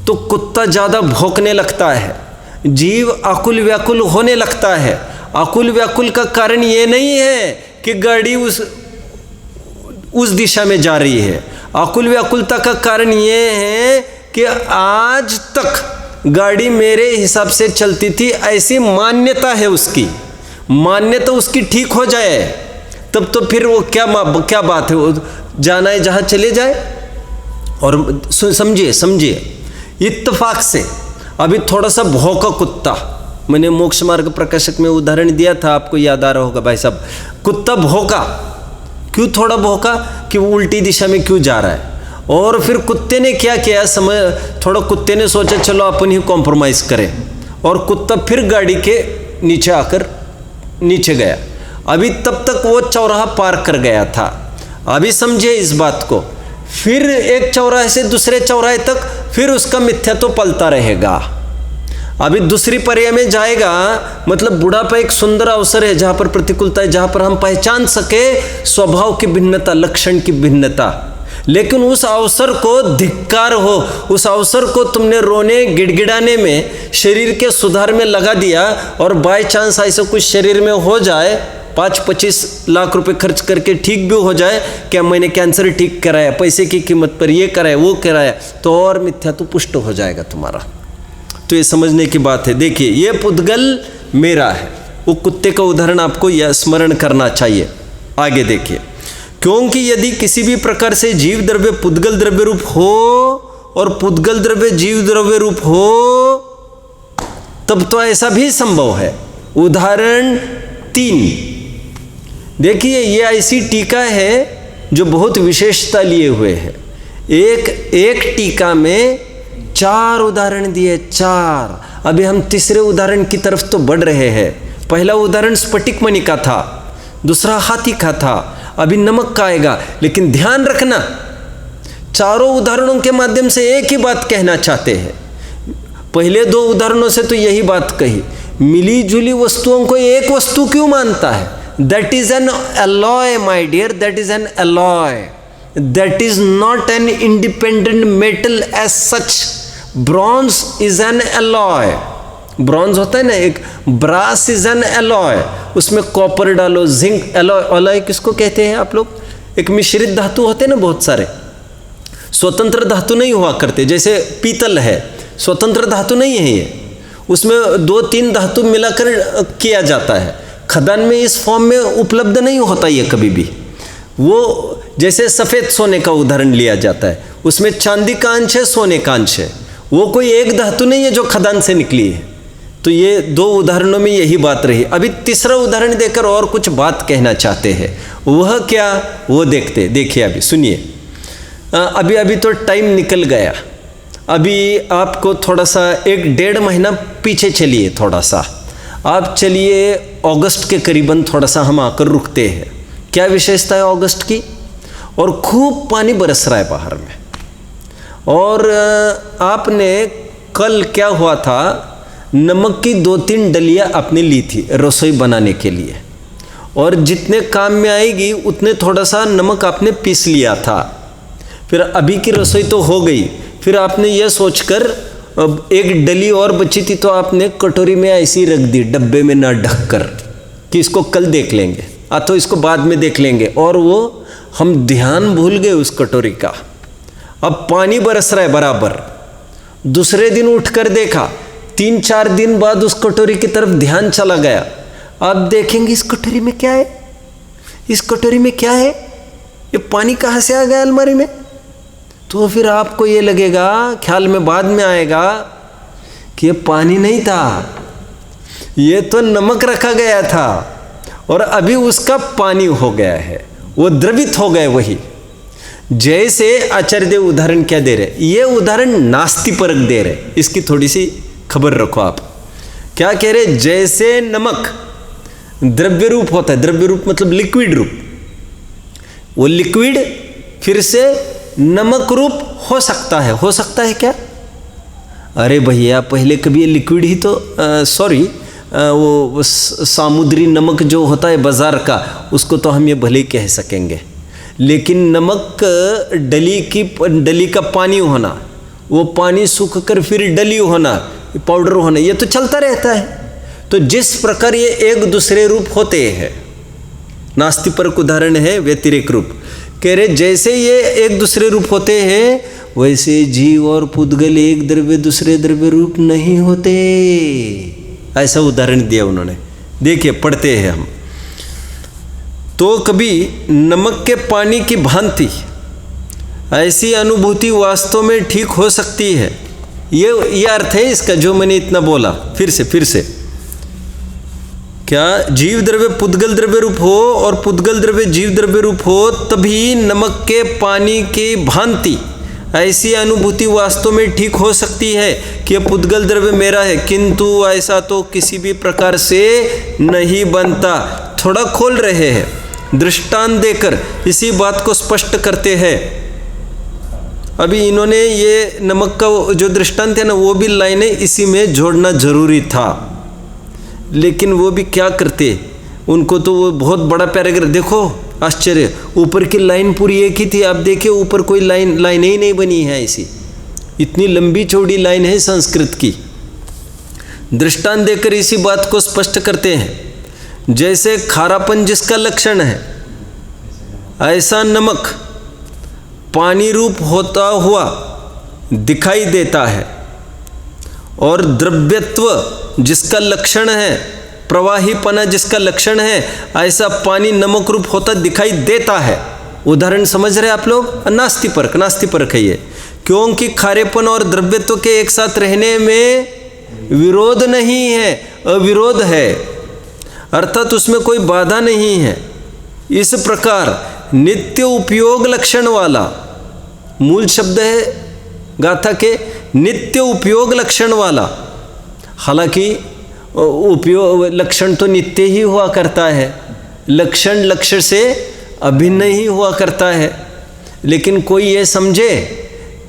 तो कुत्ता ज़्यादा भौंकने लगता है, जीव आकुल व्याकुल होने लगता है। आकुल व्याकुल का कारण ये नहीं है कि गाड़ी उस दिशा में जा रही है। आकुल व्याकुलता का कारण ये है कि आज तक गाड़ी मेरे हिसाब से चलती थी, ऐसी मान्यता है उसकी। मान्यता उसकी ठीक हो जाए तब तो फिर वो क्या बात है, वो जाना है जहाँ चले जाए। और समझिए इत्तेफाक से अभी थोड़ा सा भौंका कुत्ता, मैंने मोक्ष मार्ग प्रकाशक में उदाहरण दिया था, आपको याद आ रहा होगा भाई साहब। कुत्ता भौंका, क्यों थोड़ा भौंका? कि वो उल्टी दिशा में क्यों जा रहा है। और फिर कुत्ते ने क्या किया, थोड़ा कुत्ते ने सोचा चलो अपन ही कॉम्प्रोमाइज़ करें, और कुत्ता फिर गाड़ी के नीचे आकर नीचे गया। अभी तब तक वो चौराहा पार कर गया था। अभी समझिए इस बात को, फिर एक चौराहे से दूसरे चौराहे तक फिर उसका मिथ्या तो पलता रहेगा। अभी दूसरी पर्याय में जाएगा, मतलब बुढ़ापा एक सुंदर अवसर है जहाँ पर प्रतिकूलता है, जहाँ पर हम पहचान सके स्वभाव की भिन्नता, लक्षण की भिन्नता। लेकिन उस अवसर को धिक्कार हो, उस अवसर को तुमने रोने गिड़गिड़ाने में, शरीर के सुधार में लगा दिया, और बाय चांस ऐसा कुछ शरीर में हो जाए, 5-25 लाख रुपए खर्च करके ठीक भी हो जाए, क्या मैंने कैंसर ठीक कराया, पैसे की कीमत पर ये कराया वो कराया, तो और मिथ्या तो पुष्ट हो जाएगा तुम्हारा। तो ये समझने की बात है। देखिए ये पुद्गल मेरा है, वो कुत्ते का उदाहरण आपको यह स्मरण करना चाहिए। आगे देखिए, क्योंकि यदि किसी भी प्रकार से जीव द्रव्य पुद्गल द्रव्य रूप हो और पुद्गल द्रव्य जीव द्रव्य रूप हो, तब तो ऐसा भी संभव है। उदाहरण 3 देखिए, ये ऐसी टीका है जो बहुत विशेषता लिए हुए है। एक टीका में 4 उदाहरण दिए, 4। अभी हम तीसरे उदाहरण की तरफ तो बढ़ रहे हैं, पहला उदाहरण स्फटिक मणि का था, दूसरा हाथी का था, अभी नमक का आएगा। लेकिन ध्यान रखना, चारों उदाहरणों के माध्यम से एक ही बात कहना चाहते हैं। पहले दो उदाहरणों से तो यही बात कही, मिली जुली वस्तुओं को एक वस्तु क्यों मानता है? That is an alloy my dear, that is an alloy, that is not an independent metal as such. Bronze is an alloy, bronze होता है ना एक, ब्रास इज एन अलॉय, उसमें कॉपर डालो, जिंक, अलॉय, अलॉय किसको कहते हैं आप लोग? एक मिश्रित धातु होते हैं ना बहुत सारे, स्वतंत्र धातु नहीं हुआ करते। जैसे पीतल है, स्वतंत्र धातु नहीं है ये, उसमें 2-3 धातु मिलाकर किया जाता है। खदान में इस फॉर्म में उपलब्ध नहीं होता ये कभी भी। वो जैसे सफ़ेद सोने का उदाहरण लिया जाता है, उसमें चांदी का अंश है, सोने का अंश है, वो कोई एक धातु नहीं है जो खदान से निकली है। तो ये दो उदाहरणों में यही बात रही। अभी तीसरा उदाहरण देकर और कुछ बात कहना चाहते हैं, वह क्या, वो देखते, देखिए अभी सुनिए। अभी तो टाइम निकल गया, अभी आपको थोड़ा सा 1-1.5 महीना पीछे चलिए, थोड़ा सा आप चलिए अगस्त के करीबन, थोड़ा सा हम आकर रुकते हैं। क्या विशेषता है अगस्त की? और खूब पानी बरस रहा है बाहर में, और आपने कल क्या हुआ था, नमक की 2-3 डलियाँ आपने ली थी रसोई बनाने के लिए, और जितने काम में आएगी उतने थोड़ा सा नमक आपने पीस लिया था। फिर अभी की रसोई तो हो गई, फिर आपने यह सोचकर अब 1 डली और बची थी तो आपने कटोरी में ऐसी रख दी, डब्बे में ना ढक कर, कि इसको कल देख लेंगे, तो इसको बाद में देख लेंगे, और वो हम ध्यान भूल गए उस कटोरी का। अब पानी बरस रहा है बराबर, दूसरे दिन उठकर देखा, 3-4 दिन बाद उस कटोरी की तरफ ध्यान चला गया। आप देखेंगे इस कटोरी में क्या है, इस कटोरी में क्या है, ये पानी कहाँ से आ गया अलमारी में? तो फिर आपको ये लगेगा, ख्याल में बाद में आएगा कि ये पानी नहीं था, ये तो नमक रखा गया था, और अभी उसका पानी हो गया है, वो द्रवित हो गए। वही जैसे आचार्य देव उदाहरण क्या दे रहे, ये उदाहरण नास्तिपरक दे रहे, इसकी थोड़ी सी खबर रखो आप। क्या कह रहे, जैसे नमक द्रव्य रूप होता है, द्रव्य रूप मतलब लिक्विड रूप, वो लिक्विड फिर से नमक रूप हो सकता है। हो सकता है क्या? अरे भैया पहले कभी लिक्विड ही तो वो सामुद्री नमक जो होता है बाजार का, उसको तो हम ये भले ही कह सकेंगे, लेकिन नमक डली का पानी होना, वो पानी सूख कर फिर डली होना, पाउडर होना, ये तो चलता रहता है। तो जिस प्रकार ये एक दूसरे रूप होते हैं, नास्तिपरक उदाहरण है व्यतिरेक रूप, कह रहे जैसे ये एक दूसरे रूप होते हैं, वैसे जीव और पुद्गल एक द्रव्य दूसरे द्रव्य रूप नहीं होते। ऐसा उदाहरण दिया उन्होंने। देखिए पढ़ते हैं हम, तो कभी नमक के पानी की भांति ऐसी अनुभूति वास्तव में ठीक हो सकती है। ये अर्थ है इसका जो मैंने इतना बोला। फिर से क्या जीव द्रव्य पुद्गल द्रव्य रूप हो और पुद्गल द्रव्य जीव द्रव्य रूप हो, तभी नमक के पानी की भांति ऐसी अनुभूति वास्तव में ठीक हो सकती है कि यह पुद्गल द्रव्य मेरा है, किंतु ऐसा तो किसी भी प्रकार से नहीं बनता। थोड़ा खोल रहे हैं, दृष्टांत देकर इसी बात को स्पष्ट करते हैं। अभी इन्होंने ये नमक का जो दृष्टांत है ना, वो भी लाइनें इसी में जोड़ना जरूरी था, लेकिन वो भी क्या करते, उनको तो वो बहुत बड़ा पैराग्राफ, देखो आश्चर्य, ऊपर की लाइन पूरी एक ही थी, आप देखिए ऊपर कोई लाइन ही नहीं बनी है ऐसी, इतनी लंबी चौड़ी लाइन है संस्कृत की। दृष्टांत देकर इसी बात को स्पष्ट करते हैं। जैसे खारापन जिसका लक्षण है, ऐसा नमक पानी रूप होता हुआ दिखाई देता है, और द्रव्यत्व जिसका लक्षण है, प्रवाहीपना जिसका लक्षण है, ऐसा पानी नमक रूप होता दिखाई देता है। उदाहरण समझ रहे आप लोग? नास्तिपरक है ये, क्योंकि खारेपन और द्रव्यत्व के एक साथ रहने में विरोध नहीं है, अविरोध है, अर्थात उसमें कोई बाधा नहीं है। इस प्रकार नित्य उपयोग लक्षण वाला, मूल शब्द है गाथा के नित्य उपयोग लक्षण वाला, हालांकि उपयोग लक्षण तो नित्य ही हुआ करता है, लक्षण लक्ष्य से अभिन्न ही हुआ करता है। लेकिन कोई ये समझे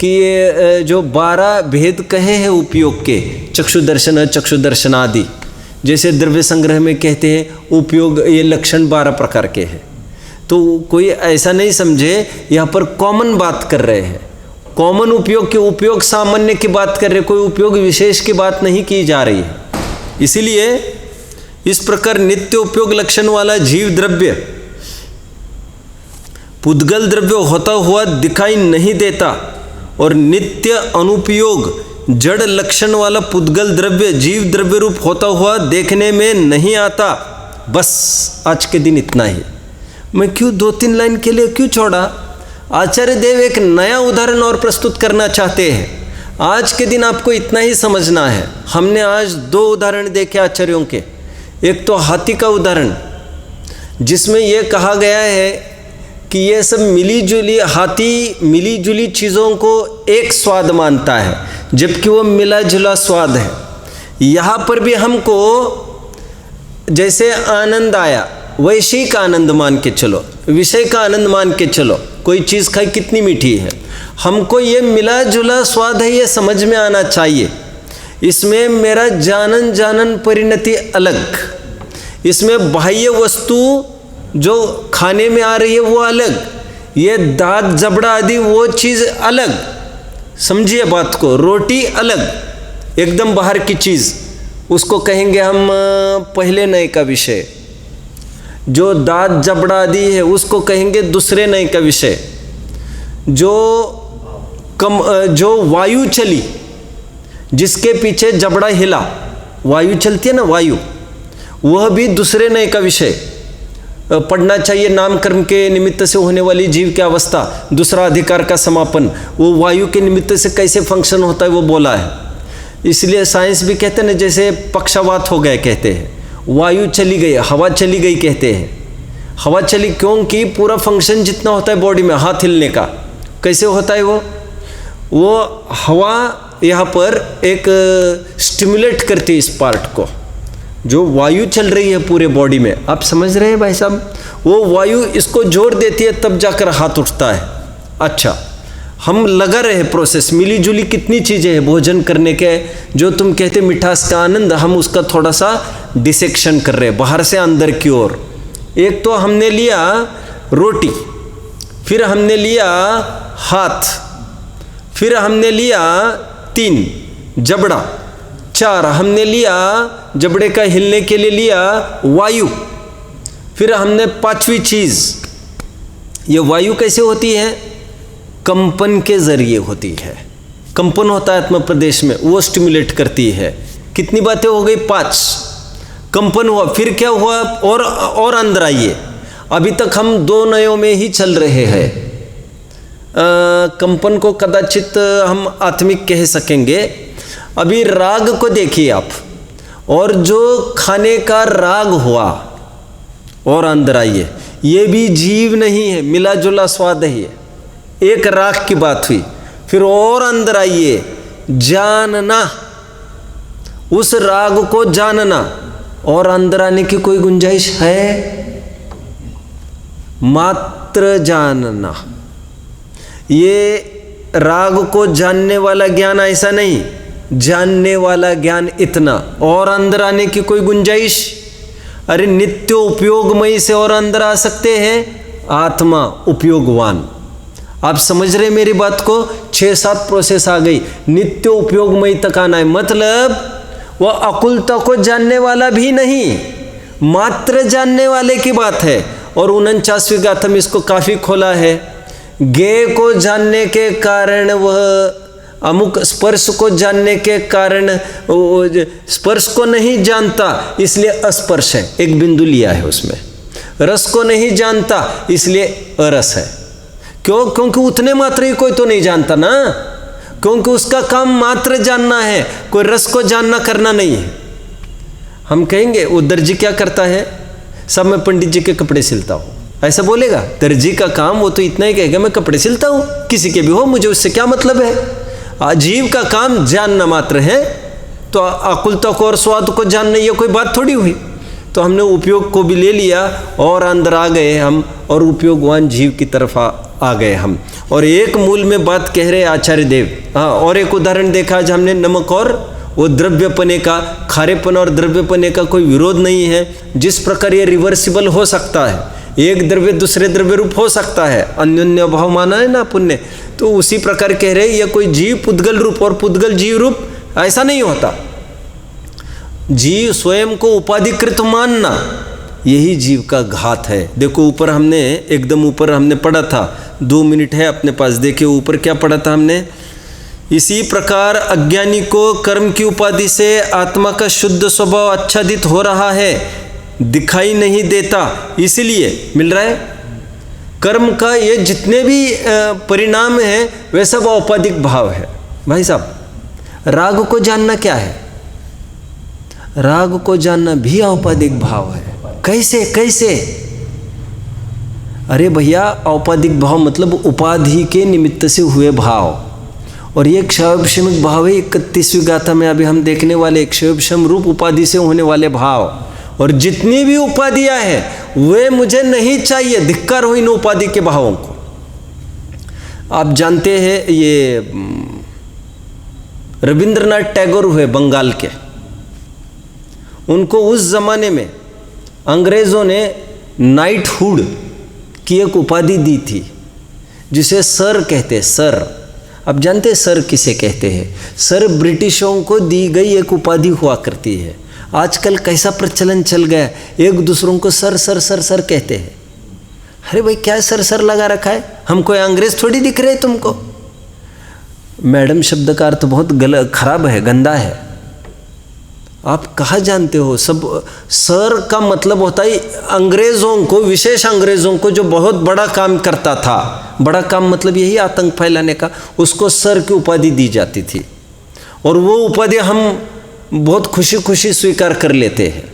कि ये जो 12 भेद कहे हैं उपयोग के, चक्षुदर्शन अचक्षुदर्शन आदि, जैसे द्रव्य संग्रह में कहते हैं उपयोग, ये लक्षण 12 प्रकार के हैं, तो कोई ऐसा नहीं समझे यहाँ पर कॉमन बात कर रहे हैं, कॉमन उपयोग के, उपयोग सामान्य की बात कर रहे, कोई उपयोग विशेष की बात नहीं की जा रही है। इसीलिए इस प्रकार नित्य उपयोग लक्षण वाला जीव द्रव्य पुद्गल द्रव्य होता हुआ दिखाई नहीं देता और नित्य अनुपयोग जड़ लक्षण वाला पुद्गल द्रव्य जीव द्रव्य रूप होता हुआ देखने में नहीं आता। बस आज के दिन इतना ही। मैं क्यों 2-3 लाइन के लिए क्यों छोड़ा? आचार्य देव एक नया उदाहरण और प्रस्तुत करना चाहते हैं। आज के दिन आपको इतना ही समझना है। हमने आज 2 उदाहरण देखे आचार्यों के। एक तो हाथी का उदाहरण, जिसमें यह कहा गया है कि ये सब मिली-जुली, हाथी मिली-जुली चीज़ों को एक स्वाद मानता है, जबकि वो मिला-जुला स्वाद है। यहाँ पर भी हमको जैसे आनंद आया वैश्विक आनंद मान के चलो, विषय का आनंद मान के चलो, कोई चीज़ खाई कितनी मीठी है, हमको ये मिला जुला स्वाद है, ये समझ में आना चाहिए। इसमें मेरा जानन जानन परिणति अलग, इसमें बाह्य वस्तु जो खाने में आ रही है वो अलग, ये दांत जबड़ा आदि वो चीज़ अलग, समझिए बात को। रोटी अलग, एकदम बाहर की चीज़, उसको कहेंगे हम पहले नए का विषय। जो दांत जबड़ा आदि है उसको कहेंगे दूसरे नए का विषय। जो वायु चली, जिसके पीछे जबड़ा हिला, वायु चलती है ना वायु, वह भी दूसरे नए का विषय पढ़ना चाहिए। नामकर्म के निमित्त से होने वाली जीव की अवस्था, दूसरा अधिकार का समापन, वो वायु के निमित्त से कैसे फंक्शन होता है वो बोला है। इसलिए साइंस भी कहते हैं ना, जैसे पक्षवात हो गए कहते हैं, वायु चली गई, हवा चली गई कहते हैं। हवा चली क्योंकि पूरा फंक्शन जितना होता है बॉडी में, हाथ हिलने का, कैसे होता है वो हवा यहाँ पर एक स्टिमुलेट करती है इस पार्ट को, जो वायु चल रही है पूरे बॉडी में। आप समझ रहे हैं भाई साहब? वो वायु इसको जोर देती है, तब जाकर हाथ उठता है। अच्छा, हम लगा रहे प्रोसेस, मिली जुली कितनी चीज़ें हैं भोजन करने के, जो तुम कहते मिठास का आनंद, हम उसका थोड़ा सा डिसेक्शन कर रहे हैं बाहर से अंदर की ओर। एक तो हमने लिया रोटी, फिर हमने लिया हाथ, फिर हमने लिया 3 जबड़ा, 4 हमने लिया जबड़े का हिलने के लिए लिया वायु, फिर हमने 5वीं चीज़, ये वायु कैसे होती है? कंपन के जरिए होती है। कंपन होता है आत्म प्रदेश में, वो स्टिमुलेट करती है। कितनी बातें हो गई? 5। कंपन हुआ, फिर क्या हुआ? और अंदर आइए, अभी तक हम 2 नयों में ही चल रहे हैं। कंपन को कदाचित हम आत्मिक कह सकेंगे। अभी राग को देखिए आप, और जो खाने का राग हुआ, और अंदर आइए, ये भी जीव नहीं है, मिला जुला स्वाद है। ये एक राग की बात हुई, फिर और अंदर आइए, जानना, उस राग को जानना, और अंदर आने की कोई गुंजाइश है? मात्र जानना, ये राग को जानने वाला ज्ञान ऐसा नहीं, जानने वाला ज्ञान इतना, और अंदर आने की कोई गुंजाइश? अरे नित्य उपयोगमयी से और अंदर आ सकते हैं, आत्मा उपयोगवान। आप समझ रहे मेरी बात को? 6-7 प्रोसेस आ गई, नित्य उपयोगमयी तक आना है। मतलब वह अकुलता को जानने वाला भी नहीं, मात्र जानने वाले की बात है। और 49वीं गाथा में इसको काफ़ी खोला है। गे को जानने के कारण वह अमुक, स्पर्श को जानने के कारण स्पर्श को नहीं जानता, इसलिए अस्पर्श है, एक बिंदु लिया है उसमें। रस को नहीं जानता, इसलिए अरस है। क्यों? क्योंकि उतने मात्र ही कोई तो नहीं जानता ना, क्योंकि उसका काम मात्र जानना है, कोई रस को जानना करना नहीं है। हम कहेंगे वो दर्जी क्या करता है? सब मैं पंडित जी के कपड़े सिलता हूँ, ऐसा बोलेगा? दर्जी का काम वो तो इतना ही कहेगा, मैं कपड़े सिलता हूँ, किसी के भी हो, मुझे उससे क्या मतलब है। जीव का काम जानना मात्र है, तो आकुलता को और स्वाद को जानना ये कोई बात थोड़ी हुई। तो हमने उपयोग को भी ले लिया और अंदर आ गए हम, और उपयोगवान जीव की तरफ आ गए हम। और एक मूल में बात कह रहे आचार्य देव। हाँ, और एक उदाहरण देखा आज हमने, नमक और वो द्रव्यपने का, खारेपन और द्रव्यपने का कोई विरोध नहीं है। जिस प्रकार ये रिवर्सिबल हो सकता है, एक द्रव्य दूसरे द्रव्य रूप हो सकता है, अन्योन्य भाव माना है ना पुण्य, तो उसी प्रकार कह रहे ये कोई जीव पुद्गल रूप और पुद्गल जीव रूप ऐसा नहीं होता। जीव स्वयं को उपाधिकृत मानना यही जीव का घात है। देखो ऊपर हमने एकदम ऊपर हमने पढ़ा था, 2 मिनट है अपने पास, देखिए ऊपर क्या पढ़ा था हमने। इसी प्रकार अज्ञानी को कर्म की उपाधि से आत्मा का शुद्ध स्वभाव आच्छादित हो रहा है, दिखाई नहीं देता, इसलिए मिल रहा है। कर्म का ये जितने भी परिणाम हैं वे सब औपाधिक भाव है। भाई साहब, राग को जानना क्या है? राग को जानना भी औपाधिक भाव है। कैसे कैसे? अरे भैया, औपाधिक भाव मतलब उपाधि के निमित्त से हुए भाव, और ये क्षयोपशमिक भाव है। 31वीं गाथा में अभी हम देखने वाले क्षयोपशम रूप उपाधि से होने वाले भाव। और जितनी भी उपाधियां हैं वे मुझे नहीं चाहिए, धिक्कार हो इन उपाधि के भावों को। आप जानते हैं ये रविंद्रनाथ टैगोर हुए बंगाल के, उनको उस जमाने में अंग्रेज़ों ने नाइटहुड की एक उपाधि दी थी जिसे सर कहते हैं। सर, आप जानते हैं सर किसे कहते हैं? सर ब्रिटिशों को दी गई एक उपाधि हुआ करती है। आजकल कैसा प्रचलन चल गया, एक दूसरों को सर सर सर सर कहते हैं। अरे भाई, क्या सर सर लगा रखा है? हम कोई अंग्रेज थोड़ी दिख रहे तुमको। मैडम शब्द का अर्थ बहुत गलत, खराब है, गंदा है। आप कहाँ जानते हो? सब सर का मतलब होता है अंग्रेज़ों को, विशेष अंग्रेज़ों को जो बहुत बड़ा काम करता था, बड़ा काम मतलब यही आतंक फैलाने का, उसको सर की उपाधि दी जाती थी। और वो उपाधि हम बहुत खुशी खुशी स्वीकार कर लेते हैं।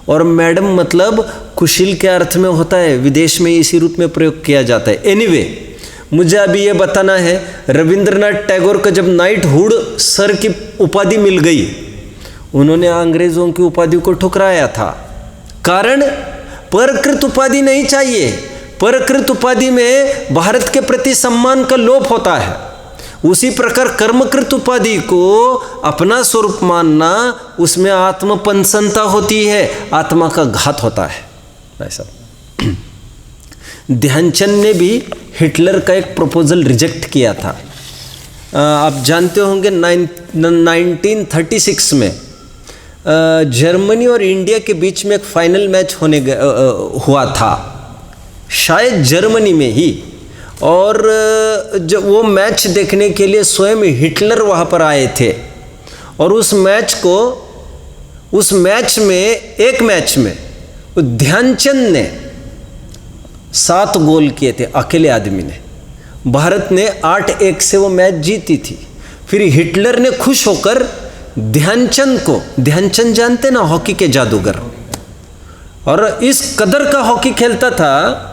और मैडम मतलब कुशील के अर्थ में होता है, विदेश में इसी रूप में प्रयोग किया जाता है। एनीवे, मुझे अभी ये बताना है, रविंद्रनाथ टैगोर को जब नाइटहुड सर की उपाधि मिल गई, उन्होंने अंग्रेज़ों की उपाधि को ठुकराया था। कारण, परकृत उपाधि नहीं चाहिए। परकृत उपाधि में भारत के प्रति सम्मान का लोप होता है। उसी प्रकार कर्मकृत उपाधि को अपना स्वरूप मानना, उसमें आत्मपंसनता होती है, आत्मा का घात होता है। ऐसा ध्यानचंद ने भी हिटलर का एक प्रपोजल रिजेक्ट किया था। आप जानते होंगे 1936 में जर्मनी और इंडिया के बीच में एक फाइनल मैच हुआ था, शायद जर्मनी में ही। और जब वो मैच देखने के लिए स्वयं हिटलर वहाँ पर आए थे, और उस मैच में एक मैच में ध्यानचंद ने 7 गोल किए थे अकेले आदमी ने। भारत ने 8-1 से वो मैच जीती थी। फिर हिटलर ने खुश होकर ध्यानचंद को, ध्यानचंद जानते ना, हॉकी के जादूगर, और इस कदर का हॉकी खेलता था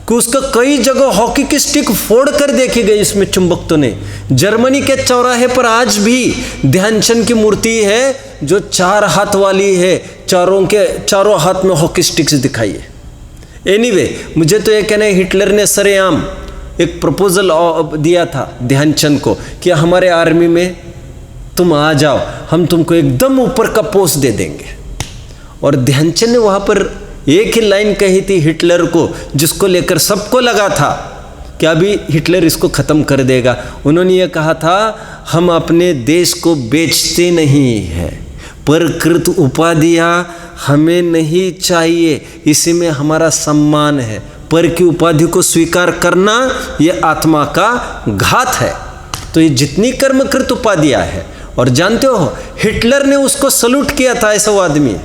कि उसका कई जगह हॉकी की स्टिक फोड़ कर देखी गई इसमें चुंबक ने। जर्मनी के चौराहे पर आज भी ध्यानचंद की मूर्ति है जो 4 हाथ वाली है, चारों हाथ में हॉकी स्टिक्स दिखाई है। एनीवे, मुझे तो ये कहना है, हिटलर ने सरेआम एक प्रपोजल दिया था ध्यानचंद को कि हमारे आर्मी में तुम आ जाओ, हम तुमको एकदम ऊपर का पोस्ट दे देंगे। और ध्यानचंद ने वहाँ पर एक ही लाइन कही थी हिटलर को, जिसको लेकर सबको लगा था कि अभी हिटलर इसको ख़त्म कर देगा। उन्होंने ये कहा था, हम अपने देश को बेचते नहीं हैं, परकृत उपाधियाँ हमें नहीं चाहिए, इसी में हमारा सम्मान है। पर की उपाधि को स्वीकार करना ये आत्मा का घात है। तो ये जितनी कर्मकृत उपाधियाँ है, और जानते हो हिटलर ने उसको सल्यूट किया था, ऐसा वो आदमी,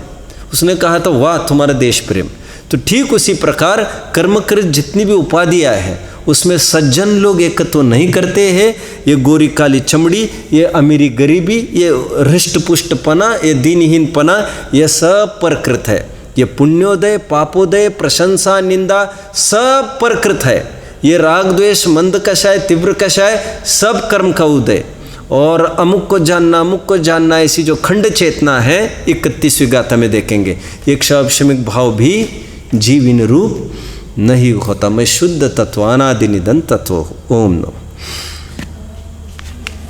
उसने कहा था वाह तुम्हारा देश प्रेम। तो ठीक उसी प्रकार कर्मकृत जितनी भी उपाधियाँ हैं उसमें सज्जन लोग एकत्व नहीं करते हैं। ये गोरी काली चमड़ी, ये अमीरी गरीबी, ये हृष्ट पुष्टपना, ये दीनहीनपना, ये सब परकृत है। ये पुण्योदय पापोदय प्रशंसा निंदा सब परकृत है। ये राग द्वेष मंद कषाय तीव्र कषाय सब कर्म का उदय। और अमुक को जानना ऐसी जो खंड चेतना है 31वीं गाथा में देखेंगे। एक शैवशमिक भाव भी जीव इन रूप नहीं होता। मैं शुद्ध तत्व अनादि निधन तत्व हूँ। ओम नमः।